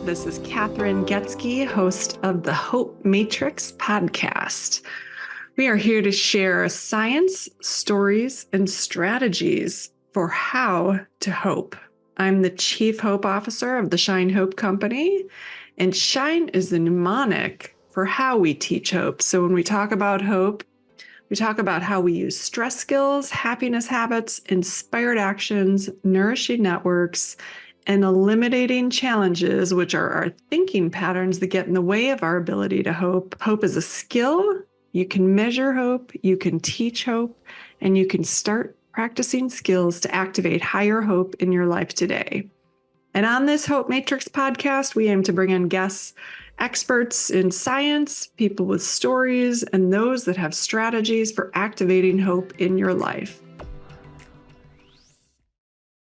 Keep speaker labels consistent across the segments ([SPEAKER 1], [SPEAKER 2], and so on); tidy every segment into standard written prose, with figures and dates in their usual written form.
[SPEAKER 1] This is Kathryn Goetzke, host of the Hope Matrix podcast. We are here to share science, stories, and strategies for how to hope. I'm the Chief Hope Officer of the Shine Hope Company, and Shine is the mnemonic for how we teach hope. So when we talk about hope, we talk about how we use stress skills, happiness habits, inspired actions, nourishing networks, and eliminating challenges, which are our thinking patterns that get in the way of our ability to hope. Hope is a skill. You can measure hope, you can teach hope, and you can start practicing skills to activate higher hope in your life today. And on this Hope Matrix podcast, we aim to bring in guests, experts in science, people with stories, and those that have strategies for activating hope in your life.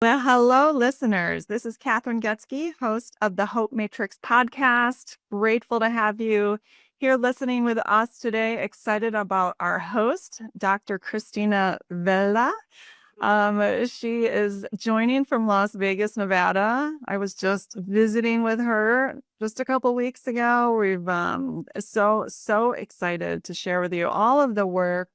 [SPEAKER 2] Well, hello, listeners. This is Kathryn Goetzke, host of the Hope Matrix podcast. Grateful to have you here listening with us today. Excited about our host, Dr. Christina Vela. She is joining from Las Vegas, Nevada. I was just visiting with her just a couple weeks ago. We've so excited to share with you all of the work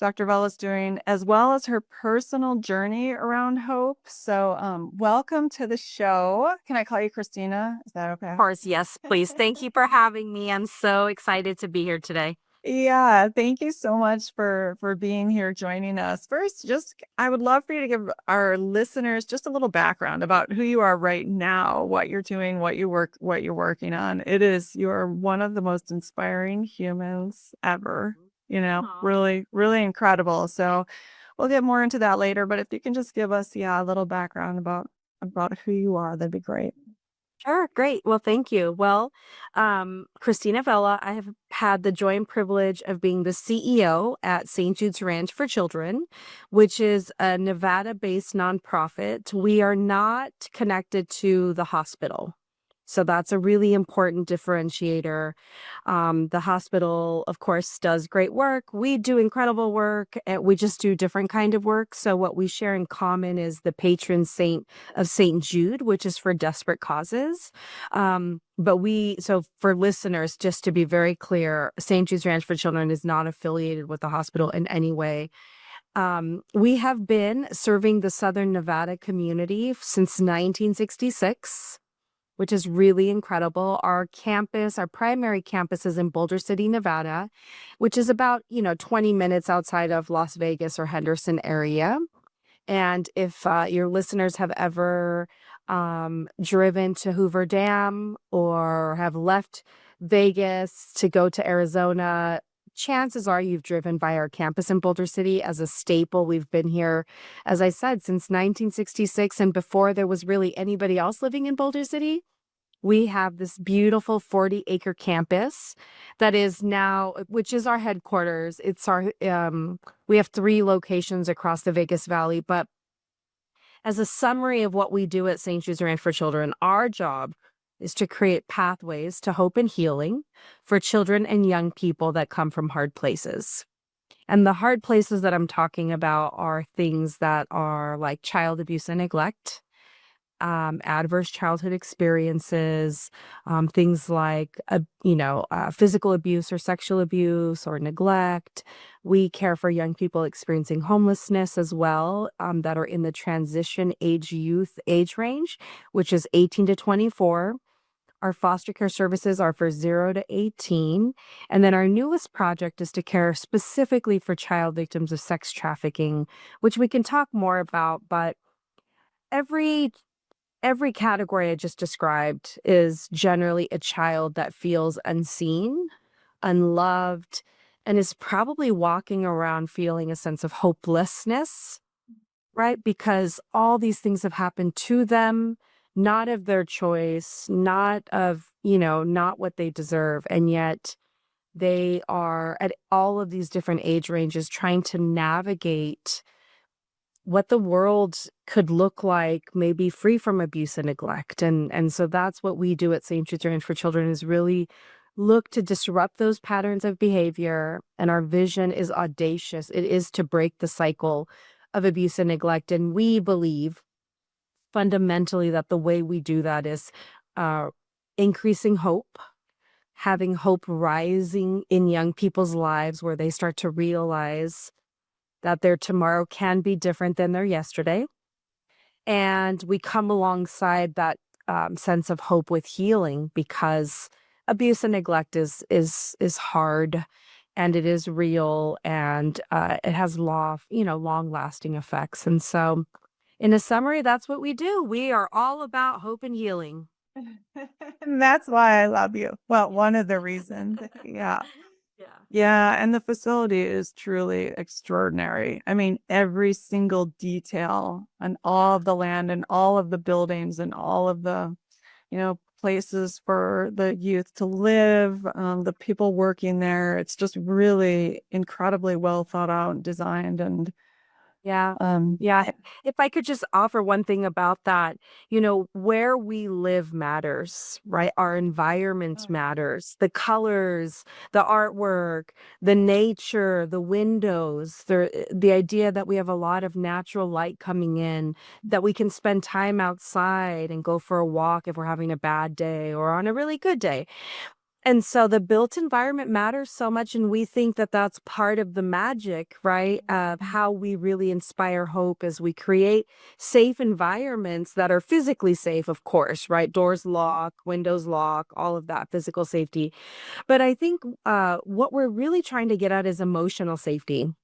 [SPEAKER 2] Dr. Vela is doing, as well as her personal journey around hope. So welcome to the show. Can I call you Christina? Is that okay?
[SPEAKER 3] Of course, yes, please. Thank you for having me. I'm so excited to be here today.
[SPEAKER 2] Yeah, thank you so much for being here, joining us. First, I would love for you to give our listeners just a little background about who you are right now, what you're doing, what you're working on. You're one of the most inspiring humans ever. Really, really incredible. So we'll get more into that later. But if you can just give us, a little background about who you are, that'd be great.
[SPEAKER 3] Sure, great. Well, thank you. Well, Christina Vela, I have had the joy and privilege of being the CEO at St. Jude's Ranch for Children, which is a Nevada-based nonprofit. We are not connected to the hospital. So that's a really important differentiator. The hospital, of course, does great work. We do incredible work. And we just do different kind of work. So what we share in common is the patron saint of St. Jude, which is for desperate causes. So for listeners, just to be very clear, St. Jude's Ranch for Children is not affiliated with the hospital in any way. We have been serving the Southern Nevada community since 1966. Which is really incredible. Our primary campus is in Boulder City, Nevada, which is about, 20 minutes outside of Las Vegas or Henderson area. And if your listeners have ever driven to Hoover Dam or have left Vegas to go to Arizona, chances are you've driven by our campus in Boulder City as a staple. We've been here, as I said, since 1966. And before there was really anybody else living in Boulder City, we have this beautiful 40-acre campus that is now, which is our headquarters. We have 3 locations across the Vegas Valley. But as a summary of what we do at St. Jude's Ranch for Children, our job is to create pathways to hope and healing for children and young people that come from hard places. And the hard places that I'm talking about are things that are like child abuse and neglect, adverse childhood experiences, things like, physical abuse or sexual abuse or neglect. We care for young people experiencing homelessness as well, that are in the transition youth age range, which is 18 to 24. Our foster care services are for 0 to 18. And then our newest project is to care specifically for child victims of sex trafficking, which we can talk more about. But every category I just described is generally a child that feels unseen, unloved, and is probably walking around feeling a sense of hopelessness, right? Because all these things have happened to them, not of their choice, not what they deserve. And yet they are at all of these different age ranges trying to navigate what the world could look like, maybe free from abuse and neglect. And so that's what we do at St. Jude's Ranch for Children, is really look to disrupt those patterns of behavior. And our vision is audacious. It is to break the cycle of abuse and neglect. And we believe fundamentally that the way we do that is increasing hope, having hope rising in young people's lives where they start to realize that their tomorrow can be different than their yesterday. And we come alongside that sense of hope with healing, because abuse and neglect is hard, and it is real, and it has long lasting effects. And so, in a summary, that's what we do. We are all about hope and healing.
[SPEAKER 2] And that's why I love you. Well, one of the reasons. Yeah.
[SPEAKER 3] Yeah.
[SPEAKER 2] Yeah. And the facility is truly extraordinary. I mean, every single detail on all of the land and all of the buildings and all of the, places for the youth to live, the people working there. It's just really incredibly well thought out and designed. And
[SPEAKER 3] Yeah. Yeah. If I could just offer one thing about that, where we live matters, right? Our environment matters, the colors, the artwork, the nature, the windows, the idea that we have a lot of natural light coming in, that we can spend time outside and go for a walk if we're having a bad day or on a really good day. And so the built environment matters so much, and we think that that's part of the magic, right? Of how we really inspire hope as we create safe environments that are physically safe, of course, right? Doors lock, windows lock, all of that physical safety. But I think what we're really trying to get at is emotional safety.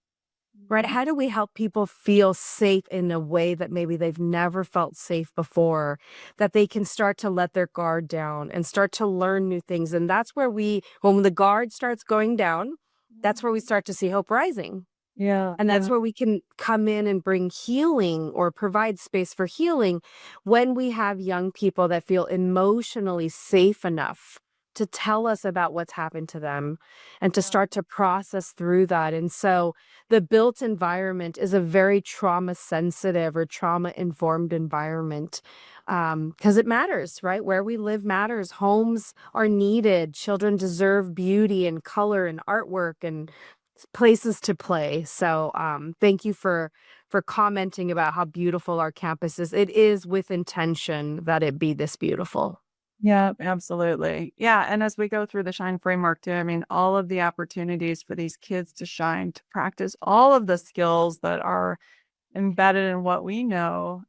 [SPEAKER 3] Right? How do we help people feel safe in a way that maybe they've never felt safe before, that they can start to let their guard down and start to learn new things? And that's where when the guard starts going down, that's where we start to see hope rising.
[SPEAKER 2] yeah.
[SPEAKER 3] And that's where we can come in and bring healing or provide space for healing when we have young people that feel emotionally safe enough to tell us about what's happened to them and to start to process through that. And so the built environment is a very trauma sensitive or trauma informed environment, because it matters, right? Where we live matters. Homes are needed. Children deserve beauty and color and artwork and places to play. So thank you for commenting about how beautiful our campus is. It is with intention that it be this beautiful.
[SPEAKER 2] Yeah, absolutely. Yeah. And as we go through the Shine framework too, I mean, all of the opportunities for these kids to shine, to practice all of the skills that are embedded in what we know,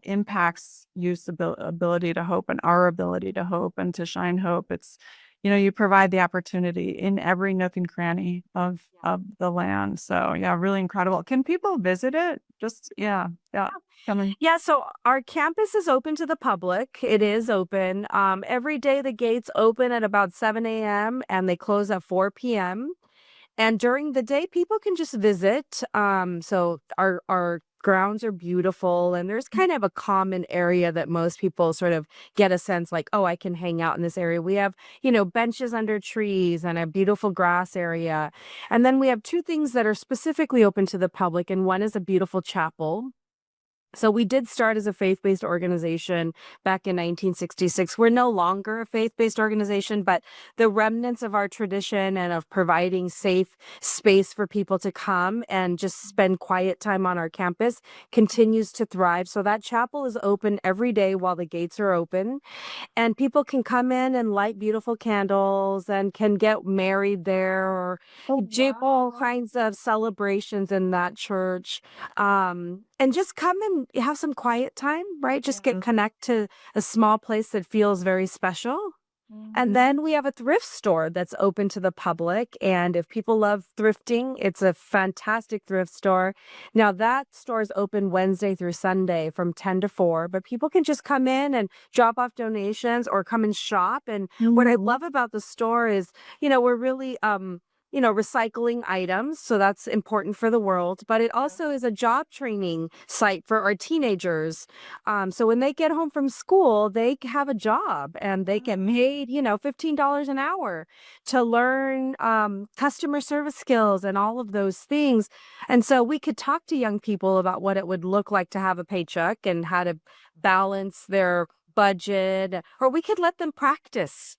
[SPEAKER 2] impacts youth's ability to hope and our ability to hope and to shine hope. It's, you provide the opportunity in every nook and cranny of the land. So yeah, really incredible. Can people visit it? Just, yeah. Coming.
[SPEAKER 3] Yeah, so our campus is open to the public. It is open. Every day the gates open at about 7 a.m. and they close at 4 p.m. And during the day, people can just visit. So our grounds are beautiful, and there's kind of a common area that most people sort of get a sense like, oh, I can hang out in this area. We have, benches under trees and a beautiful grass area. And then we have two things that are specifically open to the public, and one is a beautiful chapel. So we did start as a faith-based organization back in 1966. We're no longer a faith-based organization, but the remnants of our tradition and of providing safe space for people to come and just spend quiet time on our campus continues to thrive. So that chapel is open every day while the gates are open. And people can come in and light beautiful candles and can get married there or do all kinds of celebrations in that church. And just come and have some quiet time, right? Just connect to a small place that feels very special. And then we have a thrift store that's open to the public. And if people love thrifting, it's a fantastic thrift store. Now, that store is open Wednesday through Sunday from 10 to 4, but people can just come in and drop off donations or come and shop. And what I love about the store is, we're really, recycling items. So that's important for the world, but it also is a job training site for our teenagers. So when they get home from school, they have a job and they get paid, $15 an hour to learn customer service skills and all of those things. And so we could talk to young people about what it would look like to have a paycheck and how to balance their budget, or we could let them practice.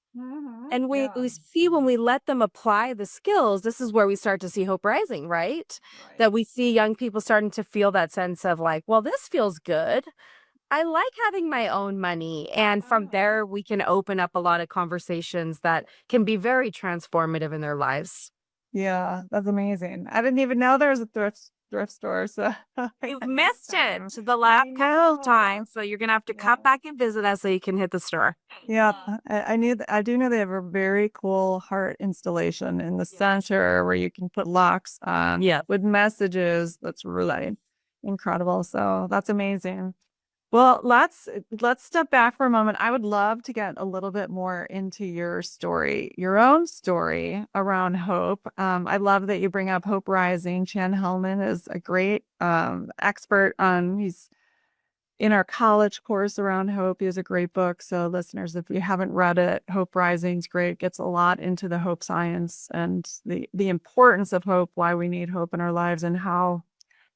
[SPEAKER 3] And we see when we let them apply the skills, this is where we start to see hope rising, right? That we see young people starting to feel that sense of like, well, this feels good. I like having my own money. And from there, we can open up a lot of conversations that can be very transformative in their lives.
[SPEAKER 2] Yeah, that's amazing. I didn't even know there was a thrift store. So
[SPEAKER 3] You've missed it the last couple times, so you're gonna have to come back and visit us so you can hit the store.
[SPEAKER 2] Yeah, I knew I do know they have a very cool heart installation in the center where you can put locks on.
[SPEAKER 3] Yeah.
[SPEAKER 2] With messages. That's really incredible. So that's amazing. Well, let's step back for a moment. I would love to get a little bit more into your story, your own story around hope. I love that you bring up Hope Rising. Chan Hellman is a great expert on. He's in our college course around hope. He has a great book. So, listeners, if you haven't read it, Hope Rising is great. It gets a lot into the hope science and the importance of hope, why we need hope in our lives, and how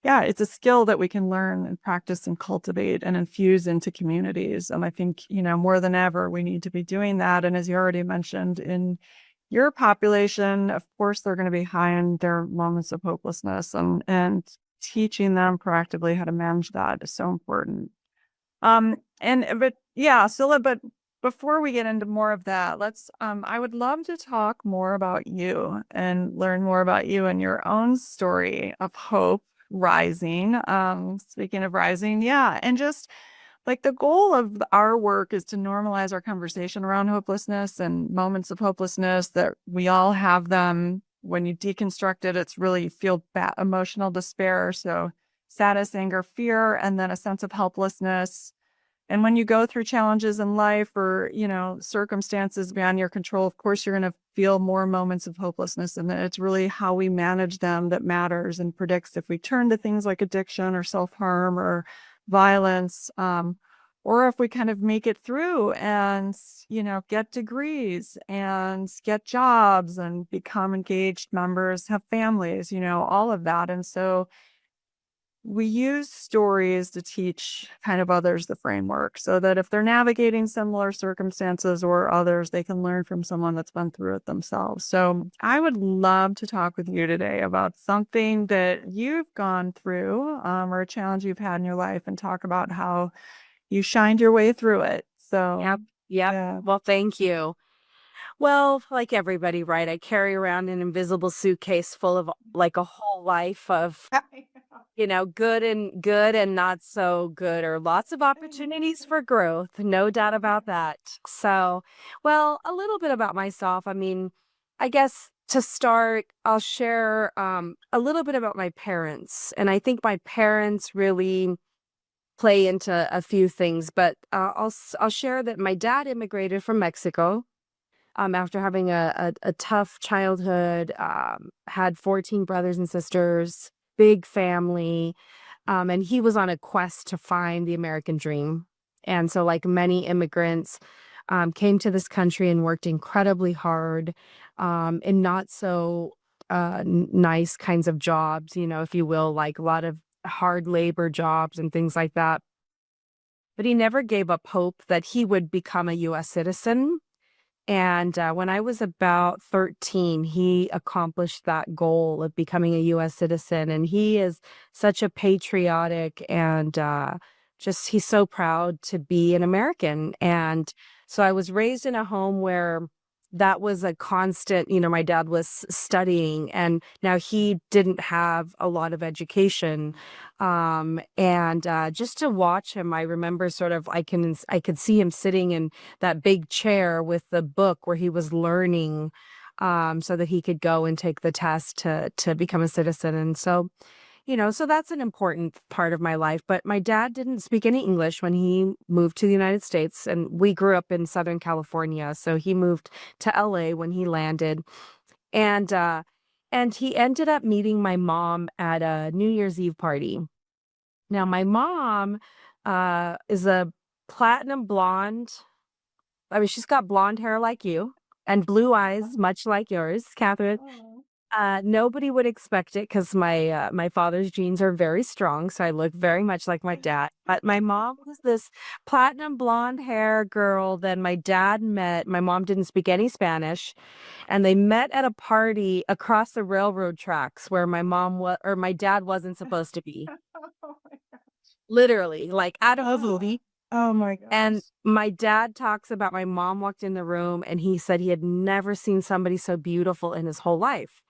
[SPEAKER 2] yeah, it's a skill that we can learn and practice and cultivate and infuse into communities. And I think, more than ever, we need to be doing that. And as you already mentioned, in your population, of course, they're going to be high in their moments of hopelessness, and teaching them proactively how to manage that is so important. But yeah, but before we get into more of that, I would love to talk more about you and learn more about you and your own story of hope rising. Speaking of rising, yeah. And just like the goal of our work is to normalize our conversation around hopelessness and moments of hopelessness, that we all have them. When you deconstruct it, it's really feel emotional despair. So sadness, anger, fear, and then a sense of helplessness. And when you go through challenges in life or, circumstances beyond your control, of course, you're going to feel more moments of hopelessness. And it's really how we manage them that matters and predicts if we turn to things like addiction or self-harm or violence, or if we kind of make it through and, get degrees and get jobs and become engaged members, have families, all of that. And so we use stories to teach kind of others the framework so that if they're navigating similar circumstances or others, they can learn from someone that's been through it themselves. So I would love to talk with you today about something that you've gone through, or a challenge you've had in your life, and talk about how you shined your way through it. So,
[SPEAKER 3] Yep.
[SPEAKER 2] yeah.
[SPEAKER 3] Well, thank you. Well, like everybody, right? I carry around an invisible suitcase full of like a whole life of, good and not so good, or lots of opportunities for growth. No doubt about that. So, well, a little bit about myself. I mean, I guess to start, I'll share a little bit about my parents. And I think my parents really play into a few things, but I'll share that my dad immigrated from Mexico after having a tough childhood, had 14 brothers and sisters, big family, and he was on a quest to find the American dream. And so, like many immigrants, came to this country and worked incredibly hard, in not so nice kinds of jobs, if you will, like a lot of hard labor jobs and things like that. But he never gave up hope that he would become a U.S. citizen. And when I was about 13, he accomplished that goal of becoming a U.S. citizen. And he is such a patriotic and he's so proud to be an American. And so I was raised in a home where that was a constant, my dad was studying, and now he didn't have a lot of education. And just to watch him, I remember sort of, I could see him sitting in that big chair with the book where he was learning, so that he could go and take the test to become a citizen. And so, so that's an important part of my life. But my dad didn't speak any English when he moved to the United States, and we grew up in Southern California. So he moved to LA when he landed, and he ended up meeting my mom at a New Year's Eve party. Now, my mom is a platinum blonde. I mean, she's got blonde hair like you and blue eyes, much like yours, Kathryn. Nobody would expect it because my father's genes are very strong, so I look very much like my dad. But my mom was this platinum blonde hair girl that my dad met. My mom didn't speak any Spanish, and they met at a party across the railroad tracks where my dad wasn't supposed to be. literally, like out of a
[SPEAKER 2] Oh,
[SPEAKER 3] movie.
[SPEAKER 2] oh my
[SPEAKER 3] And
[SPEAKER 2] gosh.
[SPEAKER 3] my dad talks about my mom walked in the room and he said he had never seen somebody so beautiful in his whole life.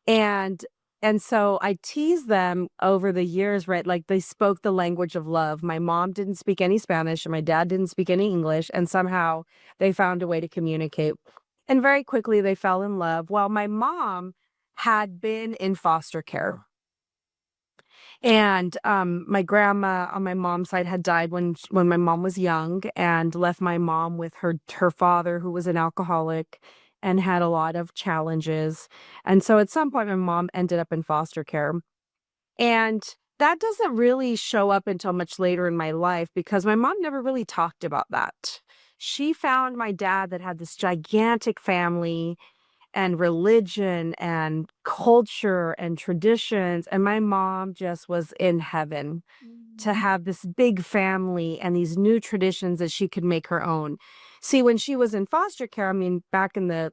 [SPEAKER 3] And and so I teased them over the years, right? Like they spoke the language of love. My mom didn't speak any Spanish and my dad didn't speak any English. And somehow they found a way to communicate. And very quickly they fell in love. While my mom had been in foster care. And my grandma on my mom's side had died when my mom was young and left my mom with her father, who was an alcoholic and had a lot of challenges. And so at some point, my mom ended up in foster care. And that doesn't really show up until much later in my life because my mom never really talked about that. She found my dad that had this gigantic family and religion and culture and traditions. And my mom just was in heaven to have this big family and these new traditions that she could make her own. See, when she was in foster care, I mean, back in the,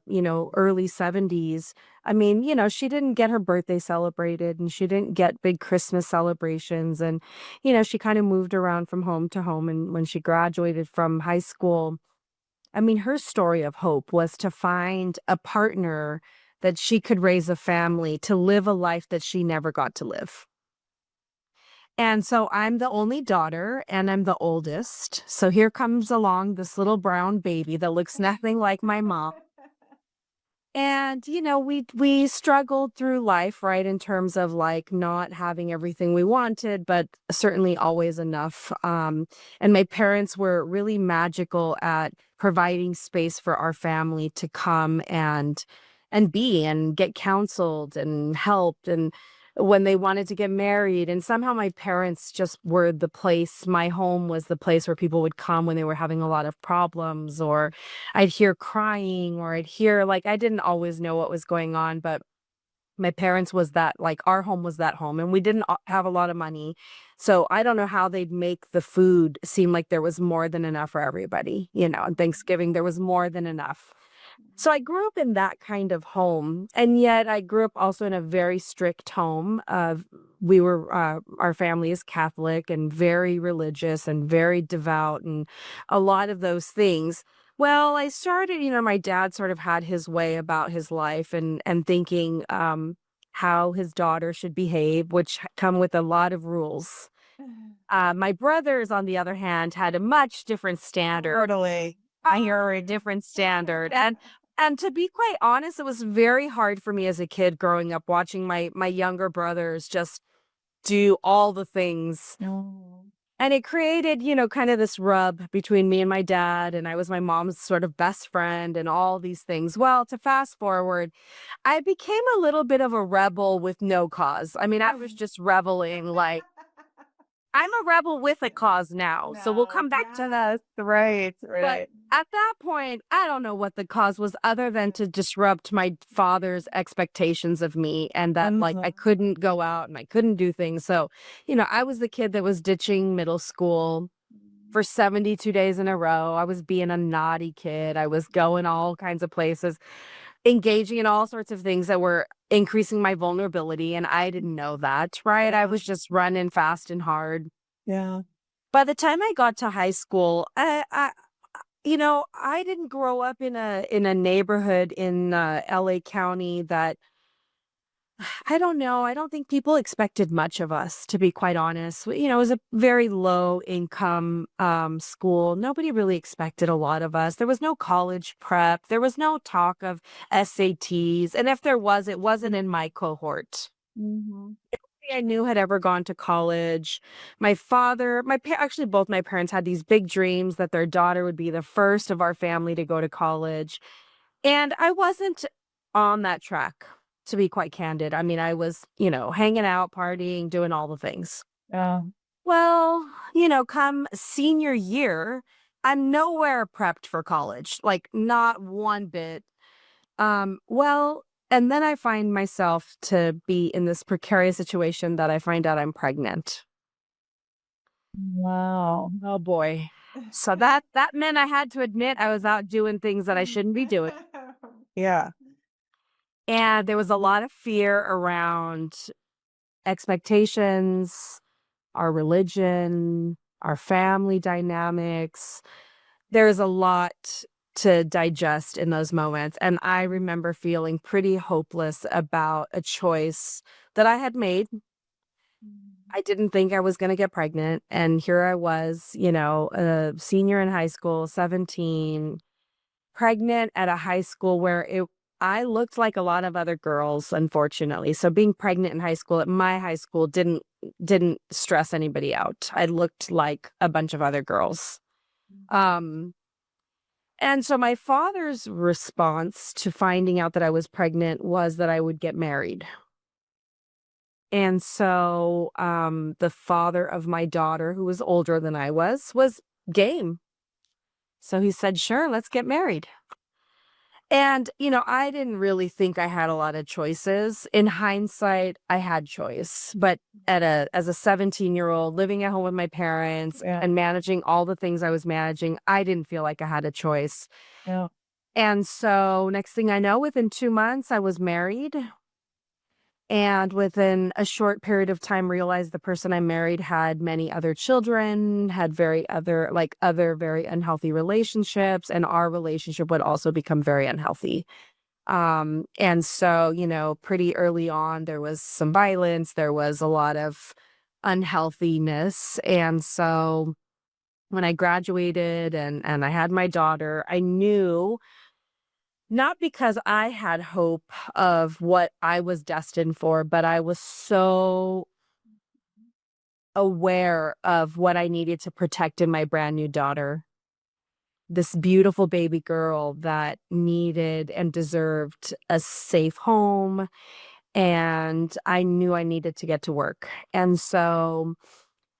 [SPEAKER 3] early 70s, I mean, she didn't get her birthday celebrated and she didn't get big Christmas celebrations. And, she kind of moved around from home to home. And when she graduated from high school, I mean, her story of hope was to find a partner that she could raise a family, to live a life that she never got to live. And so I'm the only daughter and I'm the oldest. So here comes along this little brown baby that looks nothing like my mom. And, we struggled through life, right, in terms of like not having everything we wanted, but certainly always enough. And my parents were really magical at providing space for our family to come and be and get counseled and helped and when they wanted to get married. And somehow my parents just were the place, my home was the place where people would come when they were having a lot of problems, or I'd hear crying, or I'd hear, like, I didn't always know what was going on, but my parents was that, like, our home was that home, and we didn't have a lot of money. So I don't know how they'd make the food seem like there was more than enough for everybody. On Thanksgiving, there was more than enough. So I grew up in that kind of home, and yet I grew up also in a very strict home. Our family is Catholic and very religious and very devout and a lot of those things. Well, I started, my dad sort of had his way about his life and thinking how his daughter should behave, which come with a lot of rules. My brothers, on the other hand, had a much different standard.
[SPEAKER 2] Totally.
[SPEAKER 3] I hear a different standard. And to be quite honest, it was very hard for me as a kid growing up watching my younger brothers just do all the things.
[SPEAKER 2] No.
[SPEAKER 3] And it created, kind of this rub between me and my dad, and I was my mom's sort of best friend and all these things. Well, to fast forward, I became a little bit of a rebel with no cause. I mean, I was just reveling, like, I'm a rebel with a cause now. So we'll come back to that.
[SPEAKER 2] Right,
[SPEAKER 3] But
[SPEAKER 2] right.
[SPEAKER 3] at that point, I don't know what the cause was other than to disrupt my father's expectations of me and that like I couldn't go out and I couldn't do things. So, I was the kid that was ditching middle school for 72 days in a row. I was being a naughty kid. I was going all kinds of places, engaging in all sorts of things that were increasing my vulnerability. And I didn't know that, right? I was just running fast and hard.
[SPEAKER 2] Yeah.
[SPEAKER 3] By the time I got to high school, I didn't grow up in a neighborhood in LA County that I don't know. I don't think people expected much of us, to be quite honest. It was a very low income school. Nobody really expected a lot of us. There was no college prep. There was no talk of SATs. And if there was, it wasn't in my cohort.
[SPEAKER 2] Mm-hmm.
[SPEAKER 3] I knew had ever gone to college. My father, actually both my parents had these big dreams that their daughter would be the first of our family to go to college. And I wasn't on that track, to be quite candid. I mean, I was, hanging out, partying, doing all the things.
[SPEAKER 2] Yeah.
[SPEAKER 3] Well, come senior year, I'm nowhere prepped for college, like not one bit. And then I find myself to be in this precarious situation that I find out I'm pregnant.
[SPEAKER 2] Wow.
[SPEAKER 3] Oh boy. So that meant I had to admit I was out doing things that I shouldn't be doing.
[SPEAKER 2] Yeah.
[SPEAKER 3] And there was a lot of fear around expectations, our religion, our family dynamics. There's a lot to digest in those moments. And I remember feeling pretty hopeless about a choice that I had made. I didn't think I was going to get pregnant. And here I was, a senior in high school, 17, pregnant at a high school where I looked like a lot of other girls, unfortunately. So being pregnant in high school at my high school didn't stress anybody out. I looked like a bunch of other girls. And so my father's response to finding out that I was pregnant was that I would get married. And so the father of my daughter, who was older than I was game. So he said, sure, let's get married. And, I didn't really think I had a lot of choices. In hindsight, I had choice. But as a 17-year-old living at home with my parents and managing all the things I was managing, I didn't feel like I had a choice.
[SPEAKER 2] Yeah.
[SPEAKER 3] And so next thing I know, within 2 months, I was married. And within a short period of time, realized the person I married had many other children, had other very unhealthy relationships, and our relationship would also become very unhealthy. And so, pretty early on, there was some violence, there was a lot of unhealthiness. And so when I graduated and I had my daughter, I knew, not because I had hope of what I was destined for, but I was so aware of what I needed to protect in my brand new daughter. This beautiful baby girl that needed and deserved a safe home. And I knew I needed to get to work. And so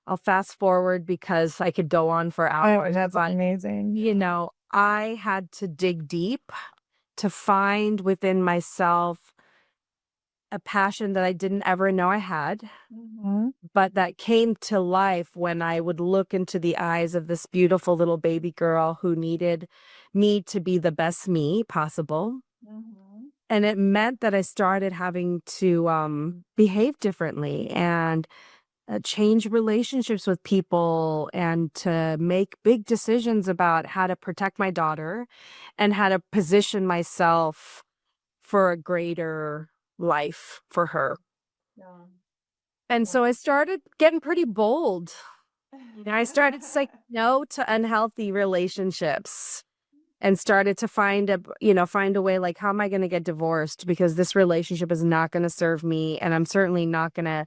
[SPEAKER 3] I'll fast forward because I could go on for hours.
[SPEAKER 2] Oh, that's amazing.
[SPEAKER 3] I had to dig deep to find within myself a passion that I didn't ever know I had, but that came to life when I would look into the eyes of this beautiful little baby girl who needed me to be the best me possible. And it meant that I started having to behave differently and change relationships with people and to make big decisions about how to protect my daughter and how to position myself for a greater life for her. And so I started getting pretty bold. I started saying no to unhealthy relationships and started to find a way, like, how am I going to get divorced? Because this relationship is not going to serve me. And I'm certainly not going to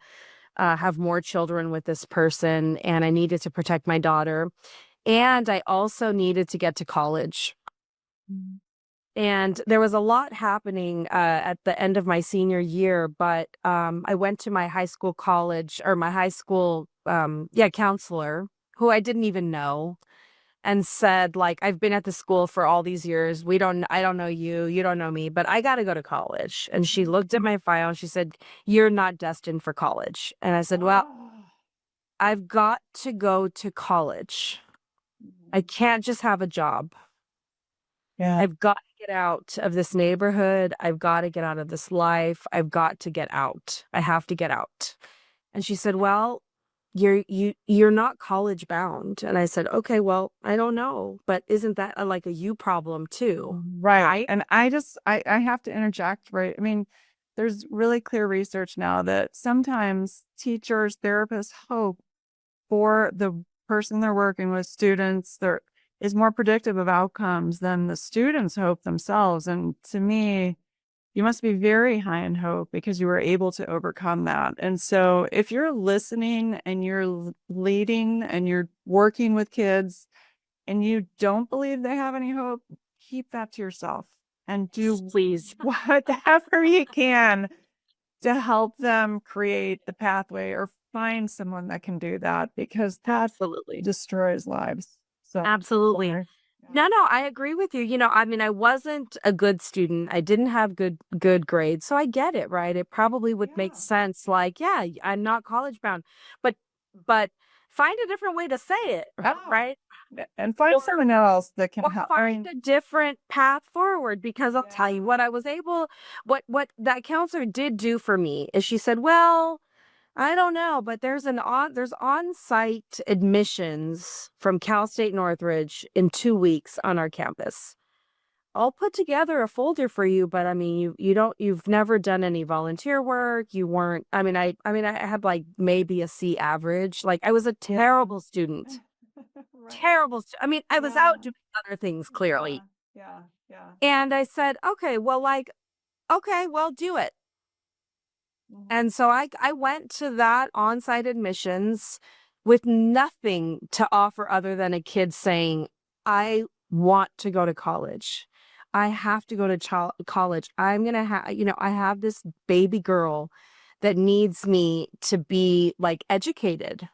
[SPEAKER 3] have more children with this person. And I needed to protect my daughter. And I also needed to get to college. And there was a lot happening at the end of my senior year, but I went to my high school counselor, who I didn't even know, and said, like, I've been at the school for all these years. I don't know you, you don't know me, but I got to go to college. And she looked at my file and she said, you're not destined for college. And I said, well, I've got to go to college. I can't just have a job.
[SPEAKER 2] Yeah.
[SPEAKER 3] I've got to get out of this neighborhood. I've got to get out of this life. I've got to get out. I have to get out. And she said, well, you're not college bound. And I said, okay, well, I don't know, but isn't that like a you problem too?
[SPEAKER 2] Right. And I have to interject, right? I mean, there's really clear research now that sometimes teachers, therapists hope for the person they're working with, students, there is more predictive of outcomes than the students hope themselves. And to me, you must be very high in hope because you were able to overcome that. And so if you're listening and you're leading and you're working with kids and you don't believe they have any hope, keep that to yourself and do
[SPEAKER 3] Please.
[SPEAKER 2] whatever you can to help them create the pathway or find someone that can do that, because that
[SPEAKER 3] Absolutely.
[SPEAKER 2] destroys lives. So
[SPEAKER 3] Absolutely.
[SPEAKER 2] sorry.
[SPEAKER 3] No, I agree with you. I mean, I wasn't a good student. I didn't have good grades. So I get it, right? It probably would make sense. Like, yeah, I'm not college bound, but find a different way to say it, right?
[SPEAKER 2] And find someone else that can help.
[SPEAKER 3] Find a different path forward, because I'll tell you what that counselor did do for me is she said, well, I don't know, but there's on-site admissions from Cal State Northridge in 2 weeks on our campus. I'll put together a folder for you, but I mean, you've never done any volunteer work. You weren't, I had like maybe a C average. Like I was a terrible student,
[SPEAKER 2] Right.
[SPEAKER 3] I mean, I was
[SPEAKER 2] Yeah.
[SPEAKER 3] out doing other things clearly.
[SPEAKER 2] Yeah. Yeah.
[SPEAKER 3] And I said, okay, well, do it.
[SPEAKER 2] Mhm.
[SPEAKER 3] And so I went to that on-site admissions with nothing to offer other than a kid saying, I want to go to college. I have to go to college. I'm going to have, I have this baby girl that needs me to be like educated.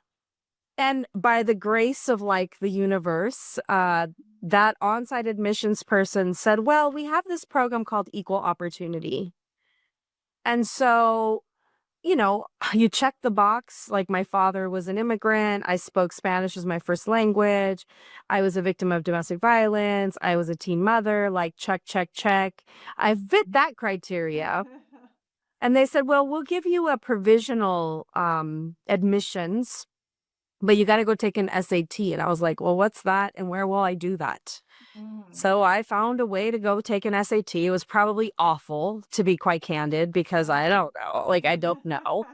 [SPEAKER 3] And by the grace of like the universe, that on-site admissions person said, well, we have this program called Equal Opportunity. And so you check the box. Like my father was an immigrant. I spoke Spanish as my first language. I was a victim of domestic violence. I was a teen mother. Like check, check, check. I fit that criteria. And they said, well, we'll give you a provisional admissions, but you got to go take an SAT. And I was like, well, what's that? And where will I do that? So I found a way to go take an SAT. It was probably awful, to be quite candid, because I don't know. Like, I don't know.
[SPEAKER 2] Right.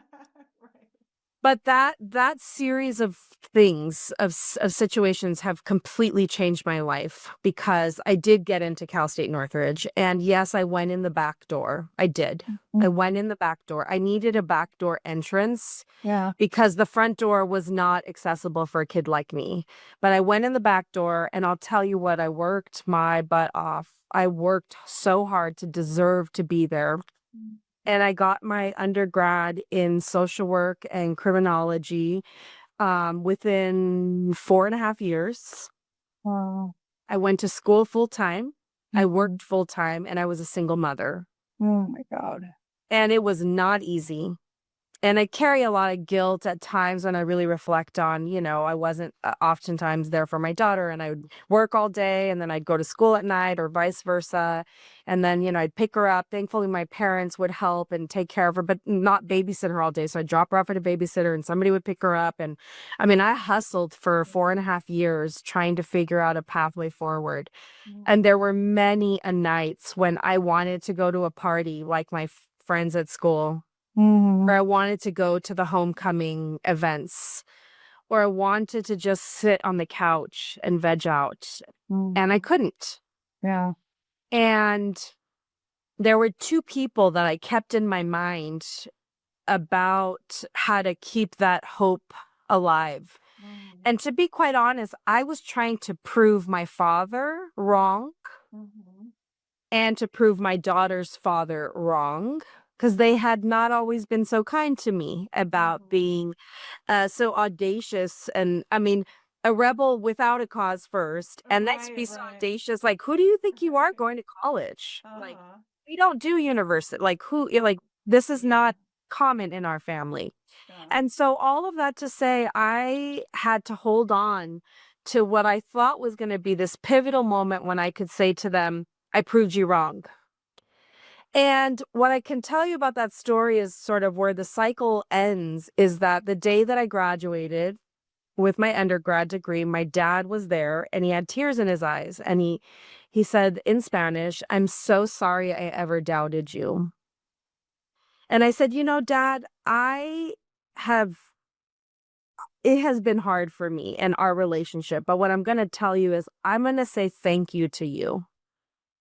[SPEAKER 3] But that series of things, of situations have completely changed my life because I did get into Cal State Northridge. And yes, I went in the back door. I did. I went in the back door. I needed a back door entrance
[SPEAKER 2] Yeah.
[SPEAKER 3] because the front door was not accessible for a kid like me. But I went in the back door, and I'll tell you what, I worked my butt off. I worked so hard to deserve to be there. And I got my undergrad in social work and criminology within 4.5 years.
[SPEAKER 2] Wow.
[SPEAKER 3] I went to school full time. I worked full time, and I was a single mother.
[SPEAKER 2] Oh my God.
[SPEAKER 3] And it was not easy. And I carry a lot of guilt at times when I really reflect on, I wasn't oftentimes there for my daughter, and I would work all day and then I'd go to school at night or vice versa. And then, I'd pick her up. Thankfully, my parents would help and take care of her, but not babysit her all day. So I'd drop her off at a babysitter and somebody would pick her up. And I mean, I hustled for 4.5 years trying to figure out a pathway forward. And there were many a nights when I wanted to go to a party like my friends at school, or I wanted to go to the homecoming events, or I wanted to just sit on the couch and veg out, and I couldn't.
[SPEAKER 2] Yeah.
[SPEAKER 3] And there were two people that I kept in my mind about how to keep that hope alive. And to be quite honest, I was trying to prove my father wrong and to prove my daughter's father wrong, because they had not always been so kind to me about being so audacious. And I mean, a rebel without a cause first, and then to be so audacious. Like, who do you think you are going to college? Like, we don't do university. Like, this is not common in our family. And so all of that to say, I had to hold on to what I thought was going to be this pivotal moment when I could say to them, I proved you wrong. And what I can tell you about that story is sort of where the cycle ends, is that the day that I graduated with my undergrad degree, my dad was there and he had tears in his eyes. And he said in Spanish, I'm so sorry I ever doubted you. And I said, Dad, it has been hard for me and our relationship. But what I'm going to tell you is I'm going to say thank you to you.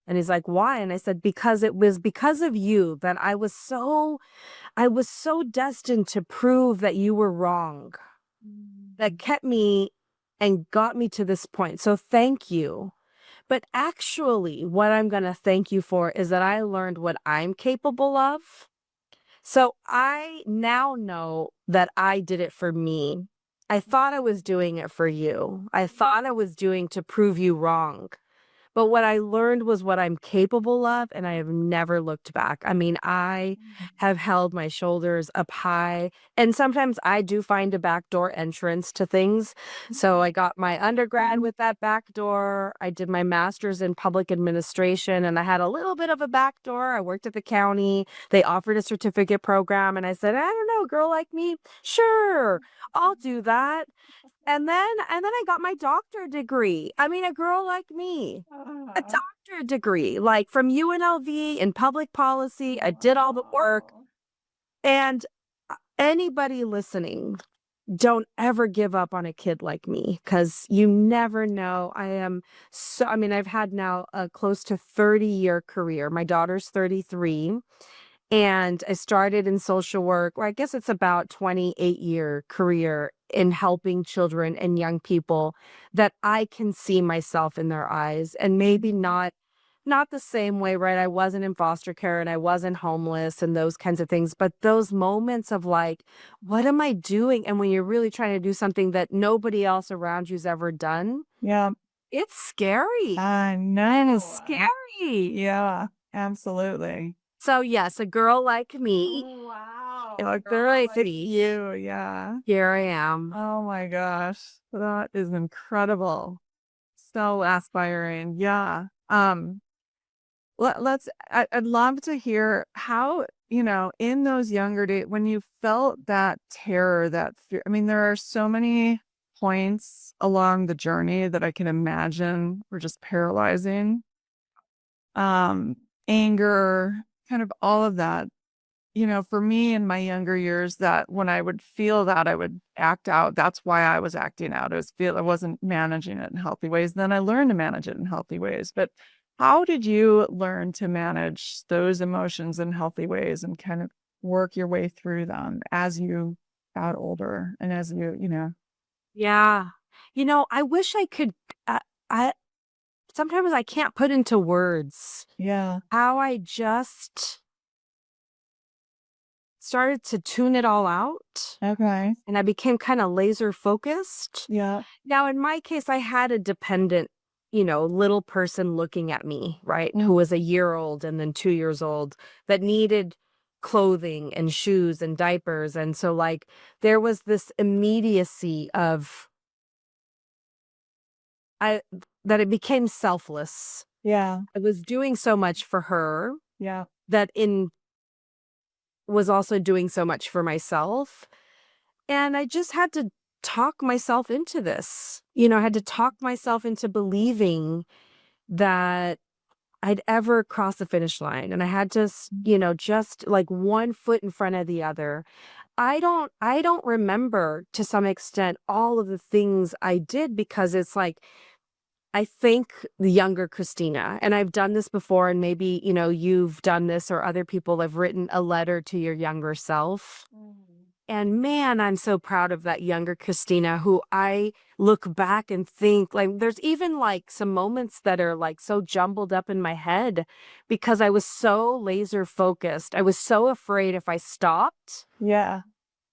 [SPEAKER 3] And he's like, why? And I said, because it was because of you that I was so destined to prove that you were wrong. That kept me and got me to this point. So thank you. But actually, what I'm going to thank you for is that I learned what I'm capable of. So I now know that I did it for me. I thought I was doing it for you. I thought I was doing to prove you wrong. But what I learned was what I'm capable of, and I have never looked back. I mean, I have held my shoulders up high, and sometimes I do find a backdoor entrance to things. So I got my undergrad with that back door. I did my master's in public administration, and I had a little bit of a back door. I worked at the county. They offered a certificate program, and I said, I don't know, girl like me, sure, I'll do that. And then I got my doctorate degree. I mean, a girl like me, a doctorate degree, like from UNLV in public policy. I did all the work. And anybody listening, don't ever give up on a kid like me, because you never know. I mean, I've had now a close to 30-year career. My daughter's 33. And I started in social work, or I guess it's about 28-year career in helping children and young people that I can see myself in their eyes, and maybe not the same way, right? I wasn't in foster care and I wasn't homeless and those kinds of things, but those moments of like, what am I doing? And when you're really trying to do something that nobody else around you's ever done,
[SPEAKER 2] Yeah.
[SPEAKER 3] it's scary.
[SPEAKER 2] I know.
[SPEAKER 3] It's scary.
[SPEAKER 2] Yeah, absolutely.
[SPEAKER 3] So yes, a girl like me.
[SPEAKER 2] Wow.
[SPEAKER 3] A girl like me.
[SPEAKER 2] You, yeah.
[SPEAKER 3] Here I am.
[SPEAKER 2] Oh my gosh. That is incredible. So inspiring. Yeah. I'd love to hear how, in those younger days, when you felt that terror, that fear. I mean, there are so many points along the journey that I can imagine were just paralyzing. Anger, kind of all of that. For me in my younger years, that when I would feel that, I would act out. That's why I was acting out. I wasn't managing it in healthy ways. Then I learned to manage it in healthy ways. But how did you learn to manage those emotions in healthy ways and kind of work your way through them as you got older and as you?
[SPEAKER 3] Yeah. I wish I could, I sometimes I can't put into words
[SPEAKER 2] Yeah.
[SPEAKER 3] how I just started to tune it all out,
[SPEAKER 2] Okay.
[SPEAKER 3] and I became kind of laser focused.
[SPEAKER 2] Yeah.
[SPEAKER 3] Now, in my case, I had a dependent, little person looking at me, right? Who was a year old and then 2 years old that needed clothing and shoes and diapers. And so like there was this immediacy of that it became selfless.
[SPEAKER 2] Yeah.
[SPEAKER 3] I was doing so much for her
[SPEAKER 2] Yeah.
[SPEAKER 3] that was also doing so much for myself. And I just had to talk myself into this. I had to talk myself into believing that I'd ever cross the finish line. And I had to, just like one foot in front of the other. I don't remember to some extent all of the things I did, because it's like, I think the younger Christina, and I've done this before, and maybe, you've done this or other people have written a letter to your younger self. And man, I'm so proud of that younger Christina, who I look back and think like there's even like some moments that are like so jumbled up in my head because I was so laser focused. I was so afraid if I stopped,
[SPEAKER 2] Yeah.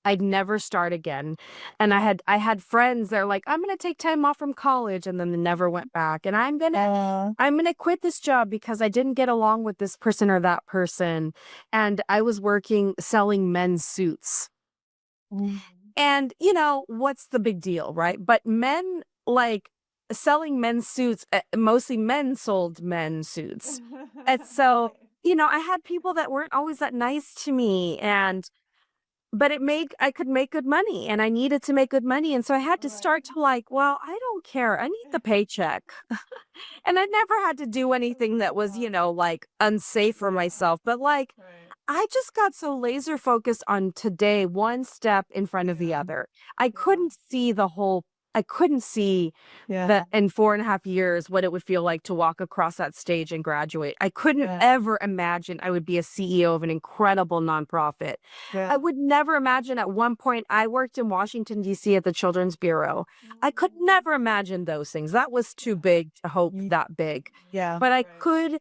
[SPEAKER 3] I'd never start again. And I had friends that are like, I'm gonna take time off from college, and then they never went back. And I'm gonna quit this job because I didn't get along with this person or that person. And I was working selling men's suits. And what's the big deal, right? But men, like selling men's suits, mostly men sold men's suits. And so, I had people that weren't always that nice to me, but I could make good money, and I needed to make good money. And so I had to start to like, well, I don't care. I need the paycheck. And I never had to do anything that was, like unsafe for myself. But like, I just got so laser focused on today, one step in front of the other. I couldn't see that in 4.5 years, what it would feel like to walk across that stage and graduate. I couldn't ever imagine I would be a CEO of an incredible nonprofit. I would never imagine at one point I worked in Washington, D.C. at the Children's Bureau. I could never imagine those things. That was too big to hope that big.
[SPEAKER 2] Yeah.
[SPEAKER 3] But I could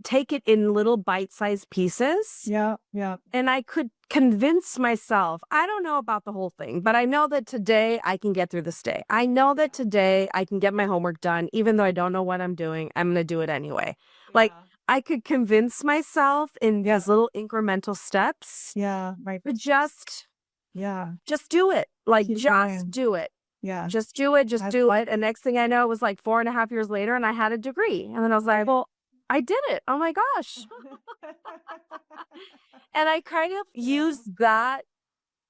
[SPEAKER 3] take it in little bite-sized pieces.
[SPEAKER 2] Yeah. Yeah.
[SPEAKER 3] And I could convince myself, I don't know about the whole thing, but I know that today I can get through this day. I know that today I can get my homework done, even though I don't know what I'm doing, I'm going to do it anyway. Like, I could convince myself in these little incremental steps.
[SPEAKER 2] Yeah. Right.
[SPEAKER 3] But just
[SPEAKER 2] Yeah.
[SPEAKER 3] do it. Like,
[SPEAKER 2] Keep
[SPEAKER 3] just
[SPEAKER 2] going.
[SPEAKER 3] do it.
[SPEAKER 2] Yeah.
[SPEAKER 3] Just do it. Just do it. And next thing I know, it was like 4.5 years later and I had a degree. And then I was like, well, I did it. Oh my gosh. And I kind of used that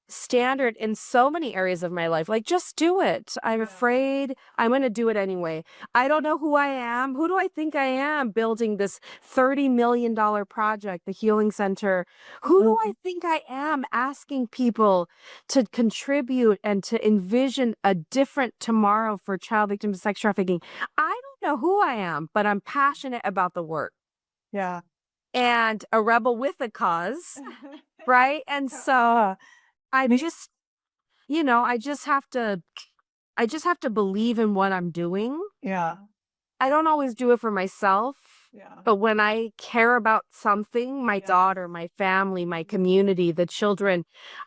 [SPEAKER 3] standard in so many areas of my life. Like, just do it. I'm afraid. I'm going to do it anyway. I don't know who I am. Who do I think I am building this $30 million project, the Healing Center? Who do I think I am asking people to contribute and to envision a different tomorrow for child victims of sex trafficking? I don't know who I am, but I'm passionate about the work.
[SPEAKER 2] Yeah.
[SPEAKER 3] And a rebel with a cause, right? And so I just, I just have to believe in what I'm doing.
[SPEAKER 2] Yeah.
[SPEAKER 3] I don't always do it for myself.
[SPEAKER 2] Yeah.
[SPEAKER 3] But when I care about something, my daughter, my family, my community, the children,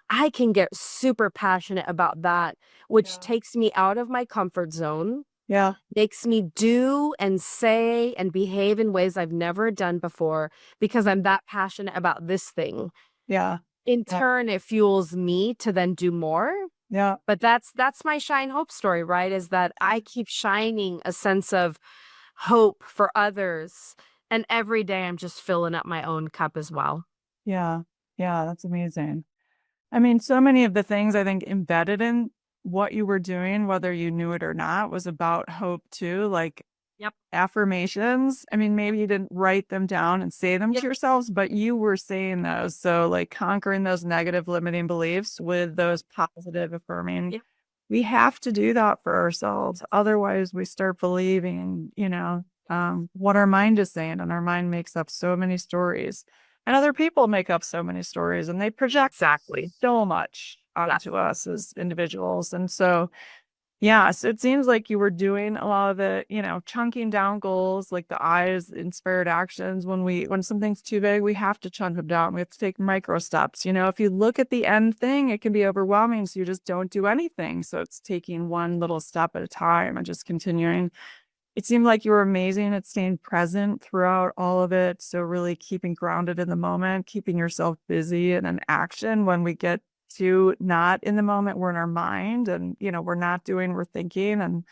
[SPEAKER 3] I can get super passionate about that, which takes me out of my comfort zone.
[SPEAKER 2] Yeah.
[SPEAKER 3] Makes me do and say and behave in ways I've never done before because I'm that passionate about this thing.
[SPEAKER 2] Yeah.
[SPEAKER 3] In turn, it fuels me to then do more.
[SPEAKER 2] Yeah.
[SPEAKER 3] But that's my shine hope story, right? Is that I keep shining a sense of hope for others. And every day I'm just filling up my own cup as well.
[SPEAKER 2] Yeah. Yeah. That's amazing. I mean, so many of the things I think embedded in what you were doing, whether you knew it or not, was about hope too. Like affirmations. I mean, maybe you didn't write them down and say them to yourselves, but you were saying those. So like conquering those negative limiting beliefs with those positive affirming. We have to do that for ourselves. Otherwise we start believing, what our mind is saying, and our mind makes up so many stories. And other people make up so many stories and they project so much onto us as individuals. And so, so it seems like you were doing a lot of the, chunking down goals, like the eyes, inspired actions. When something's too big, we have to chunk them down. We have to take micro steps. If you look at the end thing, it can be overwhelming. So you just don't do anything. So it's taking one little step at a time and just continuing. It seemed like you were amazing at staying present throughout all of it. So really keeping grounded in the moment, keeping yourself busy and in action. When we get to not in the moment, we're in our mind and, we're not doing, we're thinking.